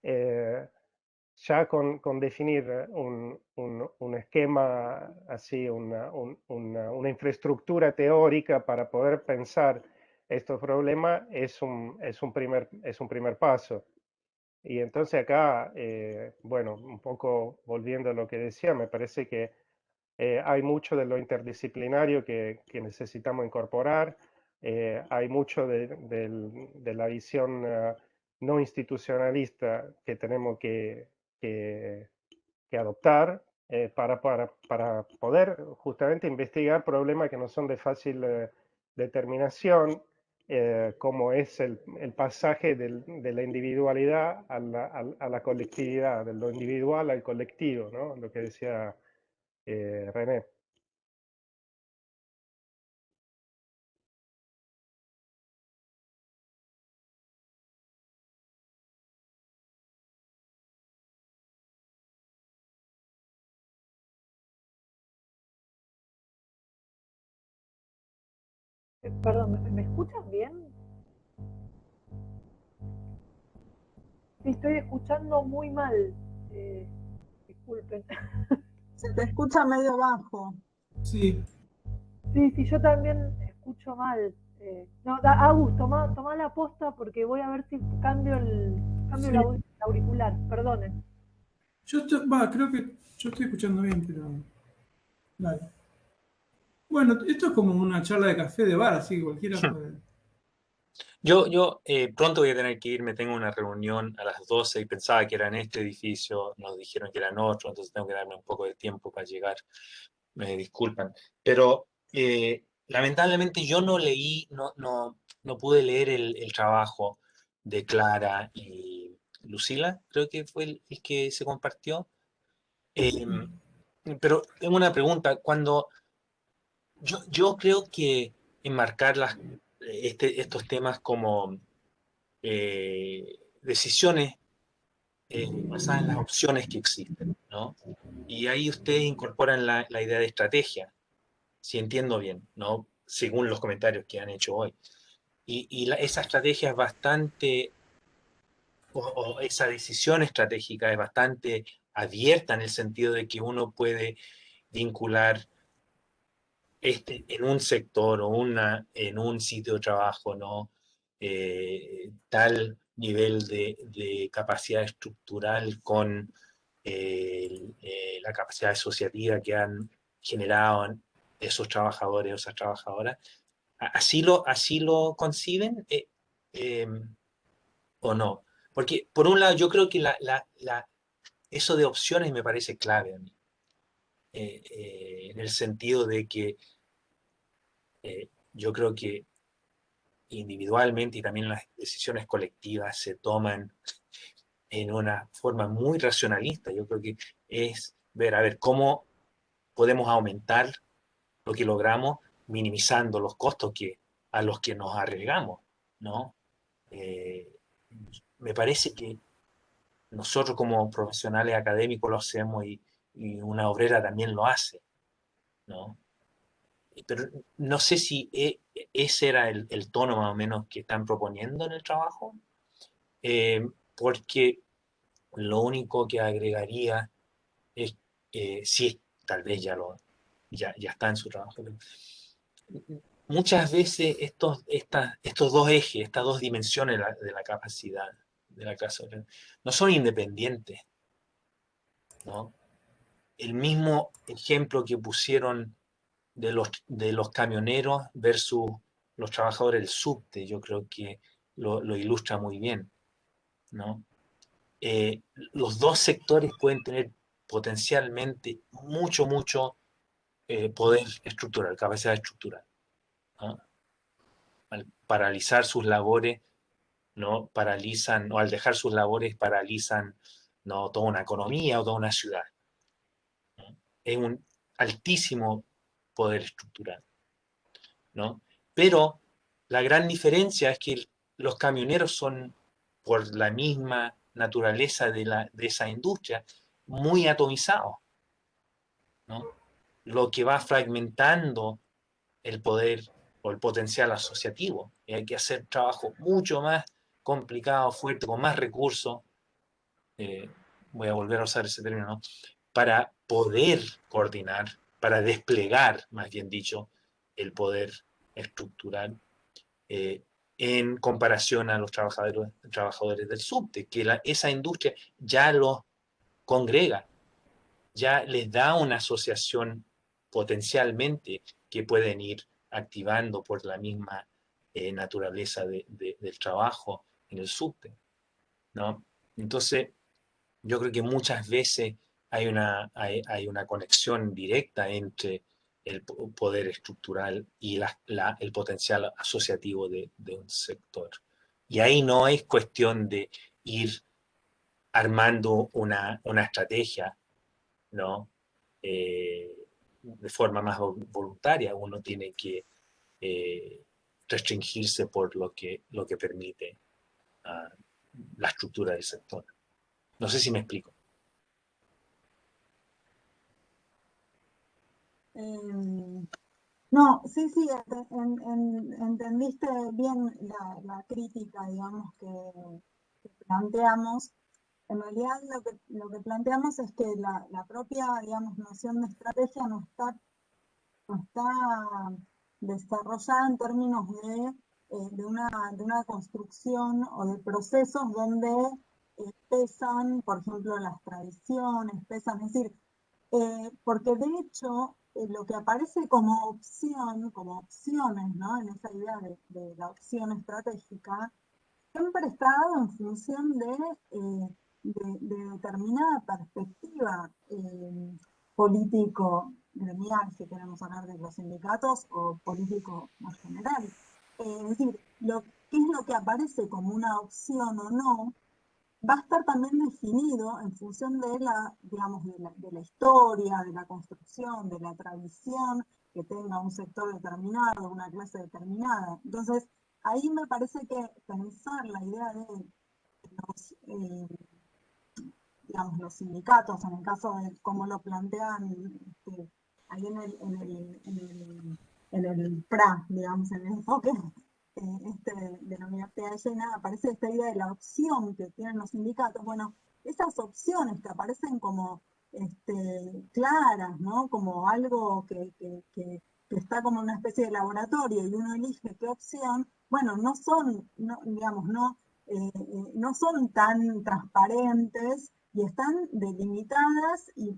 ya con definir un esquema así, una infraestructura teórica para poder pensar estos problemas es un primer paso. Y entonces acá, bueno, un poco volviendo a lo que decía, me parece que hay mucho de lo interdisciplinario que necesitamos incorporar, hay mucho de la visión no institucionalista que tenemos que adoptar para poder justamente investigar problemas que no son de fácil determinación, como es el pasaje de la individualidad a la colectividad, de lo individual al colectivo, ¿no? Lo que decía René. Perdón, ¿me escuchan bien? Sí, estoy escuchando muy mal. Disculpen. Se te escucha medio bajo. Sí, Sí, yo también escucho mal. No, Agus, toma la posta porque voy a ver si cambio sí. el auricular. Perdonen. Creo que yo estoy escuchando bien, pero vale. Bueno, esto es como una charla de café de bar, así que cualquiera puede. Yo pronto voy a tener que irme, tengo una reunión a las 12 y pensaba que era en este edificio, nos dijeron que era en otro, entonces tengo que darme un poco de tiempo para llegar, me disculpan. Pero lamentablemente yo no leí, no pude leer el trabajo de Clara y Lucila, creo que fue el que se compartió. Pero tengo una pregunta, yo creo que enmarcar estos temas como decisiones basadas en las opciones que existen, ¿no? Y ahí ustedes incorporan la idea de estrategia, si entiendo bien, ¿no? Según los comentarios que han hecho hoy. Y esa estrategia es bastante, o esa decisión estratégica es bastante abierta en el sentido de que uno puede vincular en un sector o en un sitio de trabajo, ¿no? Tal nivel de capacidad estructural con la capacidad asociativa que han generado esos trabajadores o esas trabajadoras. ¿Así lo conciben eh, o no? Porque por un lado yo creo que eso de opciones me parece clave a mí, en el sentido de que yo creo que individualmente y también las decisiones colectivas se toman en una forma muy racionalista. Yo creo que es ver, a ver, cómo podemos aumentar lo que logramos minimizando los costos a los que nos arriesgamos, ¿no? Eh, Me parece que nosotros como profesionales académicos lo hacemos y una obrera también lo hace, ¿no? Pero no sé si ese era el tono más o menos que están proponiendo en el trabajo, porque lo único que agregaría es, sí, tal vez ya está en su trabajo, pero muchas veces estos dos ejes, estas dos dimensiones de la capacidad de la clase obrera, no son independientes, ¿no? El mismo ejemplo que pusieron de los camioneros versus los trabajadores del subte, yo creo que lo ilustra muy bien, ¿no? Los dos sectores pueden tener potencialmente mucho poder estructural, capacidad estructural, ¿no? Al paralizar sus labores, ¿no? Paralizan, o al dejar sus labores paralizan, ¿no? Toda una economía o toda una ciudad, ¿no? Es un altísimo poder estructural, ¿no? Pero la gran diferencia es que los camioneros son, por la misma naturaleza de esa industria, muy atomizados, ¿no? Lo que va fragmentando el poder o el potencial asociativo. Y hay que hacer trabajo mucho más complicado, fuerte, con más recursos, eh, voy a volver a usar ese término, ¿no? Para poder coordinar, para desplegar, más bien dicho, el poder estructural eh, en comparación a los trabajadores del subte, que esa industria ya los congrega, ya les da una asociación potencialmente que pueden ir activando por la misma naturaleza del trabajo en el subte, ¿no? Entonces, yo creo que muchas veces hay una conexión directa entre el poder estructural y el potencial asociativo de un sector. Y ahí no es cuestión de ir armando una estrategia, ¿no? De forma más voluntaria, uno tiene que eh, restringirse por lo que permite uh, la estructura del sector. No sé si me explico. No, sí, sí, entendiste bien la crítica, digamos, que planteamos. En realidad lo que planteamos es que la propia, digamos, noción de estrategia no está desarrollada en términos de una construcción o de procesos donde pesan, por ejemplo, las tradiciones, pesan, es decir, porque de hecho lo que aparece como opción, como opciones, ¿no? En esa idea de la opción estratégica, siempre está dado en función de determinada perspectiva político gremial, si queremos hablar de los sindicatos, o político más general. Es decir, qué es lo que aparece como una opción o no, va a estar también definido en función de digamos, de la historia, de la construcción, de la tradición que tenga un sector determinado, una clase determinada. Entonces, ahí me parece que pensar la idea de los, digamos, los sindicatos, en el caso de cómo lo plantean ahí en el PRA, digamos, en el enfoque de la Universidad de Jena, aparece esta idea de la opción que tienen los sindicatos. Bueno, esas opciones que aparecen como claras, ¿no? Como algo que está como una especie de laboratorio y uno elige qué opción, bueno, no son, no, digamos, no son tan transparentes y están delimitadas y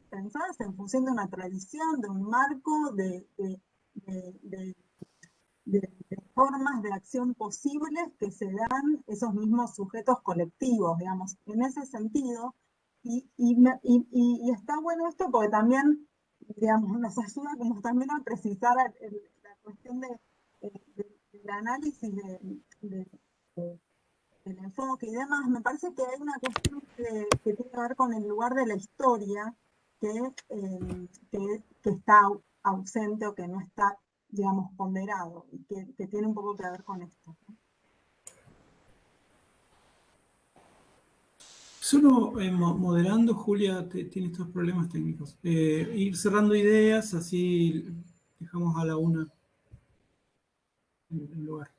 pensadas en función de una tradición, de un marco, de formas de acción posibles que se dan esos mismos sujetos colectivos, digamos, en ese sentido. Y está bueno esto porque también, digamos, nos ayuda como también a precisar la cuestión del análisis del enfoque y demás. Me parece que hay una cuestión que tiene que ver con el lugar de la historia que está ausente o que no está, digamos, ponderado, y que tiene un poco que ver con esto, ¿no? Solo moderando, Julia tiene estos problemas técnicos. Ir cerrando ideas, así dejamos a la una el lugar.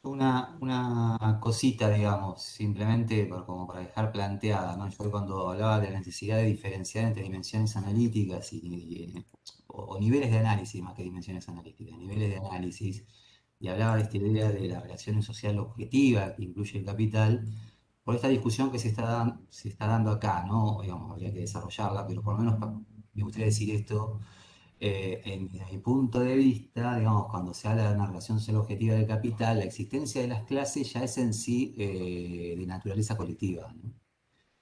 Una cosita, digamos, simplemente como para dejar planteada, ¿no? Yo cuando hablaba de la necesidad de diferenciar entre dimensiones analíticas o niveles de análisis más que dimensiones analíticas, niveles de análisis, y hablaba de esta idea de la relación social objetiva que incluye el capital, por esta discusión que se está dando acá, ¿no? Digamos, habría que desarrollarla, pero por lo menos me gustaría decir esto desde mi punto de vista, digamos, cuando se habla de una relación social objetiva del capital, la existencia de las clases ya es en sí de naturaleza colectiva, ¿no?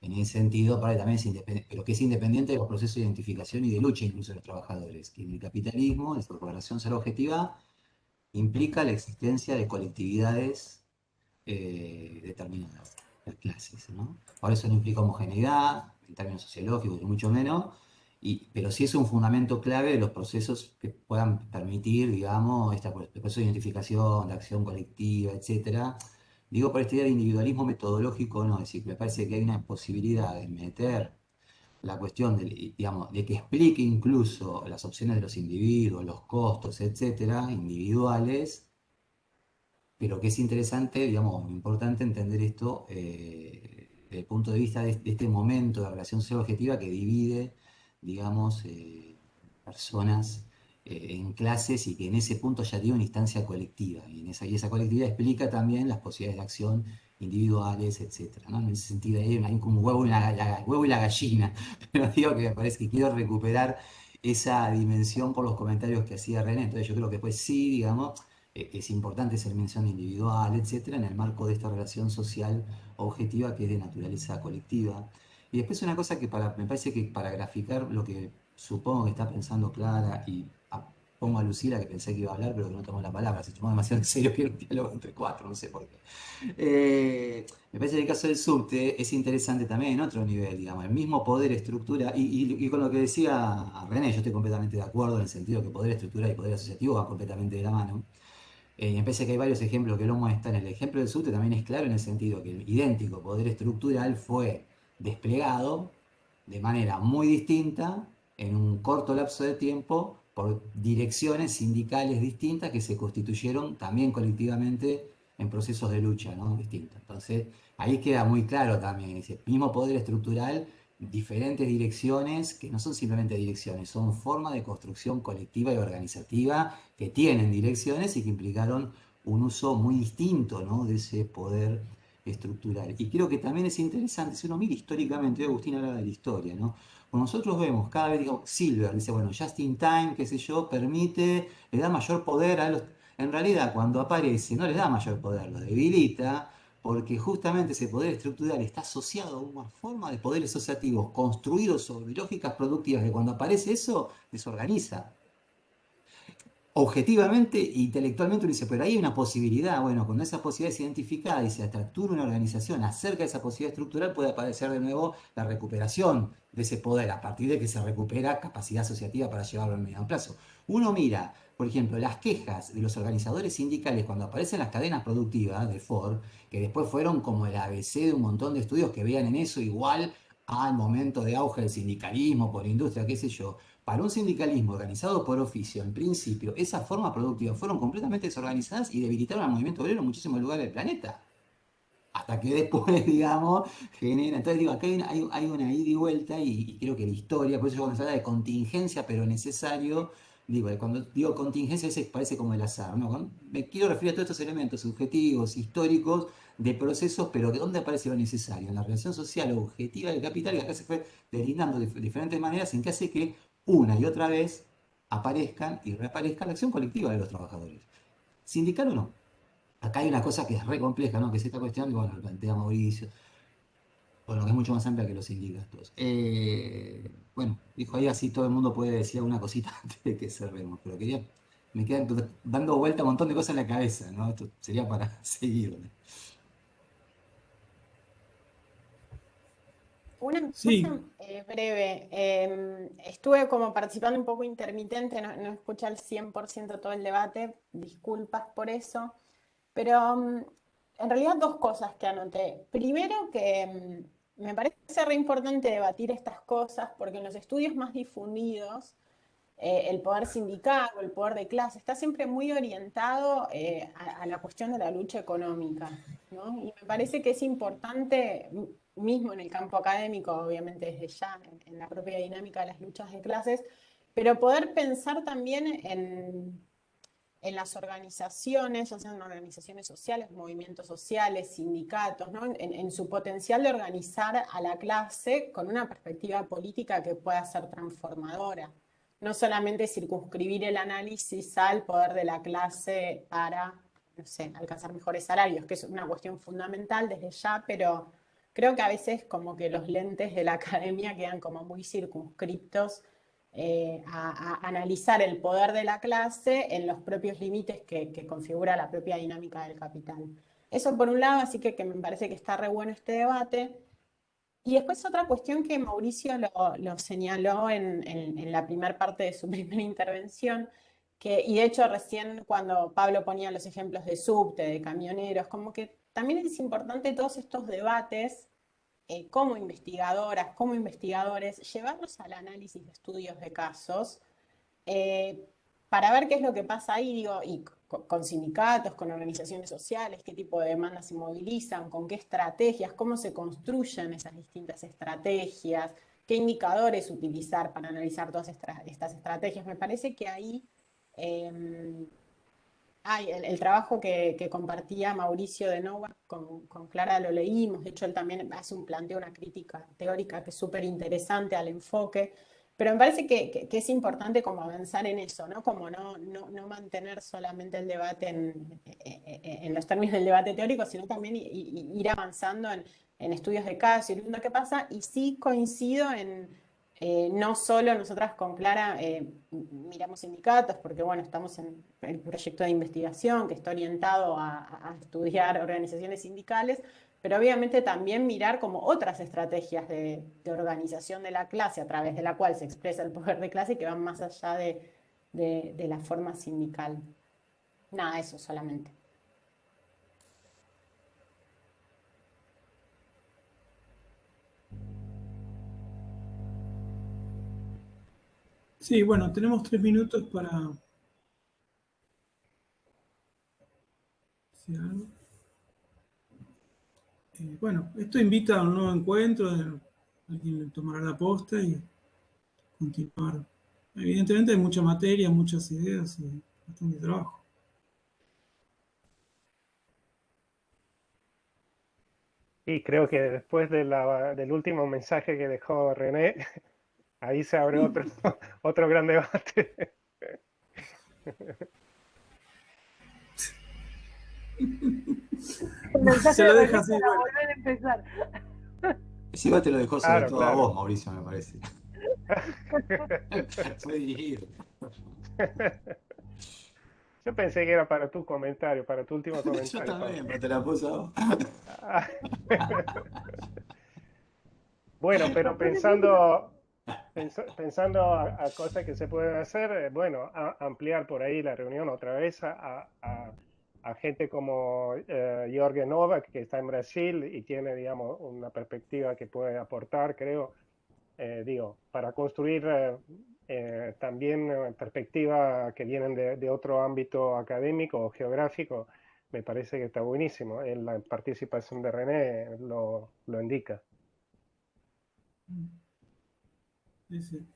En ese sentido, por ahí también es independiente, pero que es independiente de los procesos de identificación y de lucha incluso de los trabajadores, que en el capitalismo, en su corporación ser objetiva, implica la existencia de colectividades determinadas, las clases, ¿no? Ahora eso no implica homogeneidad, en términos sociológicos, ni mucho menos, pero sí es un fundamento clave de los procesos que puedan permitir, digamos, el proceso de identificación, de acción colectiva, etcétera. Digo, por esta idea de individualismo metodológico, no, es decir, me parece que hay una posibilidad de meter la cuestión de, digamos, de que explique incluso las opciones de los individuos, los costos, etcétera, individuales, pero que es interesante, digamos, importante entender esto desde el punto de vista de este momento de relación social-objetiva que divide, digamos, personas en clases y que en ese punto ya tiene una instancia colectiva. Y esa colectividad explica también las posibilidades de acción individuales, etcétera, ¿no? En ese sentido hay como un huevo, huevo y la gallina, pero digo que me parece que quiero recuperar esa dimensión por los comentarios que hacía René. Entonces yo creo que pues sí, digamos, es importante ser mención individual, etcétera, en el marco de esta relación social objetiva que es de naturaleza colectiva. Y después una cosa que me parece que para graficar lo que supongo que está pensando Clara, y pongo a Lucila que pensé que iba a hablar, pero que no tomó la palabra, se tomó demasiado en serio que era un diálogo entre cuatro, no sé por qué. Me parece que el caso del subte es interesante también en otro nivel, digamos, el mismo poder estructura, y con lo que decía René, yo estoy completamente de acuerdo en el sentido que poder estructural y poder asociativo van completamente de la mano. Me parece que hay varios ejemplos que lo muestran. El ejemplo del subte también es claro en el sentido que el idéntico poder estructural fue desplegado de manera muy distinta en un corto lapso de tiempo por direcciones sindicales distintas que se constituyeron también colectivamente en procesos de lucha, ¿no? Distintos. Entonces, ahí queda muy claro también ese mismo poder estructural, diferentes direcciones que no son simplemente direcciones, son formas de construcción colectiva y organizativa que tienen direcciones y que implicaron un uso muy distinto, ¿no? De ese poder estructural. Y creo que también es interesante, si uno mira históricamente, Agustín hablaba de la historia, ¿no? Cuando nosotros vemos, cada vez digo, Silver dice, bueno, just in time, qué sé yo, permite, le da mayor poder a los... En realidad, cuando aparece, no les da mayor poder, lo debilita, porque justamente ese poder estructural está asociado a una forma de poderes asociativos construidos sobre lógicas productivas que cuando aparece eso, desorganiza objetivamente, intelectualmente uno dice, pero ahí hay una posibilidad, bueno, cuando esa posibilidad es identificada y se estructura una organización acerca de esa posibilidad estructural, puede aparecer de nuevo la recuperación de ese poder a partir de que se recupera capacidad asociativa para llevarlo a mediano plazo. Uno mira, por ejemplo, las quejas de los organizadores sindicales cuando aparecen las cadenas productivas de Ford, que después fueron como el ABC de un montón de estudios que veían en eso igual al momento de auge del sindicalismo, por industria, qué sé yo. Para un sindicalismo organizado por oficio, en principio, esas formas productivas fueron completamente desorganizadas y debilitaron al movimiento obrero en muchísimos lugares del planeta. Hasta que después, digamos, genera. Entonces, digo, acá hay una ida y vuelta, y creo que la historia, por eso cuando se habla de contingencia, pero necesario, digo, cuando digo contingencia, a veces parece como el azar, ¿no? Me quiero referir a todos estos elementos subjetivos, históricos, de procesos, pero ¿de dónde aparece lo necesario? En la relación social objetiva del capital, que acá se fue deslindando de diferentes maneras, en que hace que una y otra vez aparezcan y reaparezcan la acción colectiva de los trabajadores. Sindical o no. Acá hay una cosa que es re compleja, ¿no? Que es esta cuestión, que bueno, lo plantea Mauricio, bueno, que es mucho más amplia que los sindicatos. Bueno, dijo ahí así todo el mundo puede decir alguna cosita antes de que cerremos, pero me quedan dando vuelta un montón de cosas en la cabeza, ¿no? Esto sería para seguir. Una Sí, cosa breve. Estuve como participando un poco intermitente, no escuché al 100% todo el debate, disculpas por eso, pero en realidad dos cosas que anoté. Primero que me parece re importante debatir estas cosas porque en los estudios más difundidos el poder sindical o el poder de clase está siempre muy orientado a la cuestión de la lucha económica, ¿no? Y me parece que es importante, mismo en el campo académico, obviamente desde ya, en la propia dinámica de las luchas de clases, pero poder pensar también en las organizaciones, ya sean organizaciones sociales, movimientos sociales, sindicatos, ¿no? En su potencial de organizar a la clase con una perspectiva política que pueda ser transformadora. No solamente circunscribir el análisis al poder de la clase para, no sé, alcanzar mejores salarios, que es una cuestión fundamental desde ya, pero creo que a veces como que los lentes de la academia quedan como muy circunscriptos a analizar el poder de la clase en los propios límites que configura la propia dinámica del capital. Eso por un lado, así que me parece que está re bueno este debate. Y después otra cuestión que Mauricio lo señaló en la primera parte de su primera intervención, y de hecho recién cuando Pablo ponía los ejemplos de subte, de camioneros, como que también es importante todos estos debates como investigadoras, como investigadores, llevarlos al análisis de estudios de casos eh, para ver qué es lo que pasa ahí, digo, y con sindicatos, con organizaciones sociales, qué tipo de demandas se movilizan, con qué estrategias, cómo se construyen esas distintas estrategias, qué indicadores utilizar para analizar todas estas estrategias. Me parece que ahí el trabajo que compartía Mauricio de Nowak con Clara lo leímos, de hecho él también plantea una crítica teórica que es súper interesante al enfoque, pero me parece que es importante como avanzar en eso, ¿no? Como no mantener solamente el debate en los términos del debate teórico, sino también ir avanzando en estudios de caso y viendo qué pasa, y sí coincido no solo nosotras con Clara miramos sindicatos, porque bueno, estamos en el proyecto de investigación que está orientado a estudiar organizaciones sindicales, pero obviamente también mirar como otras estrategias de organización de la clase a través de la cual se expresa el poder de clase y que van más allá de la forma sindical. Nada, eso solamente. Sí, bueno, tenemos 3 minutos para decir algo. Bueno, esto invita a un nuevo encuentro, alguien tomará la posta y continuar. Evidentemente hay mucha materia, muchas ideas y bastante trabajo. Y creo que después del último mensaje que dejó René, ahí se abre otro gran debate. El mensaje Se lo de deja René así, para bueno. volver a empezar. Encima te lo dejó sobre Claro, todo a claro. vos, Mauricio, me parece. Fue dirigido. Yo pensé que era para tu comentario, para tu último Yo comentario, Pablo. también, pero te la puse a vos. Bueno, pero pensando a cosas que se pueden hacer, bueno, ampliar por ahí la reunión otra vez a gente como Jorge Novak, que está en Brasil y tiene, digamos, una perspectiva que puede aportar, creo, digo, para construir también perspectivas que vienen de otro ámbito académico o geográfico. Me parece que está buenísimo. La participación de René lo indica. Sí, sí.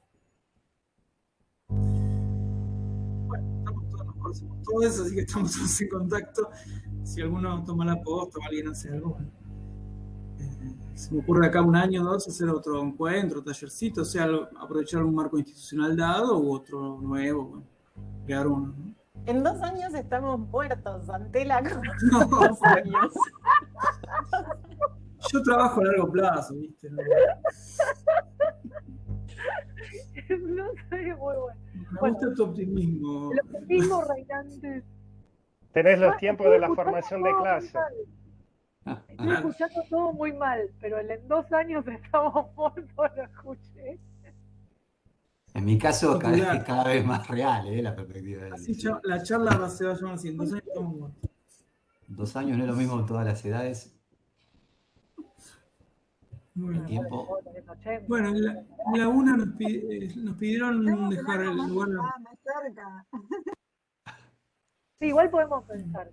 Bueno, nos conocemos todos, así que estamos todos en contacto. Si alguno toma la posta o alguien hace algo, bueno. Se me ocurre acá 1 año o 2 hacer otro encuentro, tallercito, o sea, aprovechar un marco institucional dado u otro nuevo, bueno, crear uno, ¿no? En 2 años estamos muertos, Antela, con No, 2 años. yo trabajo a largo plazo, ¿viste? No, No sé, muy bueno. me gusta tu optimismo. El optimismo reinante. Tenés los Ah, tiempos estoy de la escuchando formación de todo muy clase. mal. Estoy escuchando todo muy mal, pero en 2 años estamos muertos, lo escuché. En mi caso, es Popular. cada vez más real, la perspectiva de él. Así la charla se va a llamar así, en 2 años estamos muertos. 2 años no es lo mismo en todas las edades. Bueno, El tiempo. bueno, en la una nos pidieron dejar el lugar. Más cerca. Sí, igual podemos pensar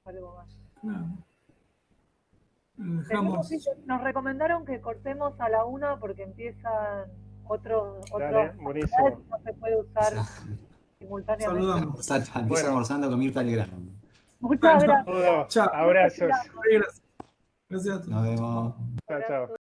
algo más. Claro. Lo dejamos. Nos recomendaron que cortemos a la 1 porque empiezan otros Dale, buenísimo. no se puede usar simultáneamente. Saludamos. Empieza almorzando con Mirta Legrand. Muchas gracias. Saludos, Chao. abrazos. Gracias. Gracias a todos. Nos vemos. Chao, chao.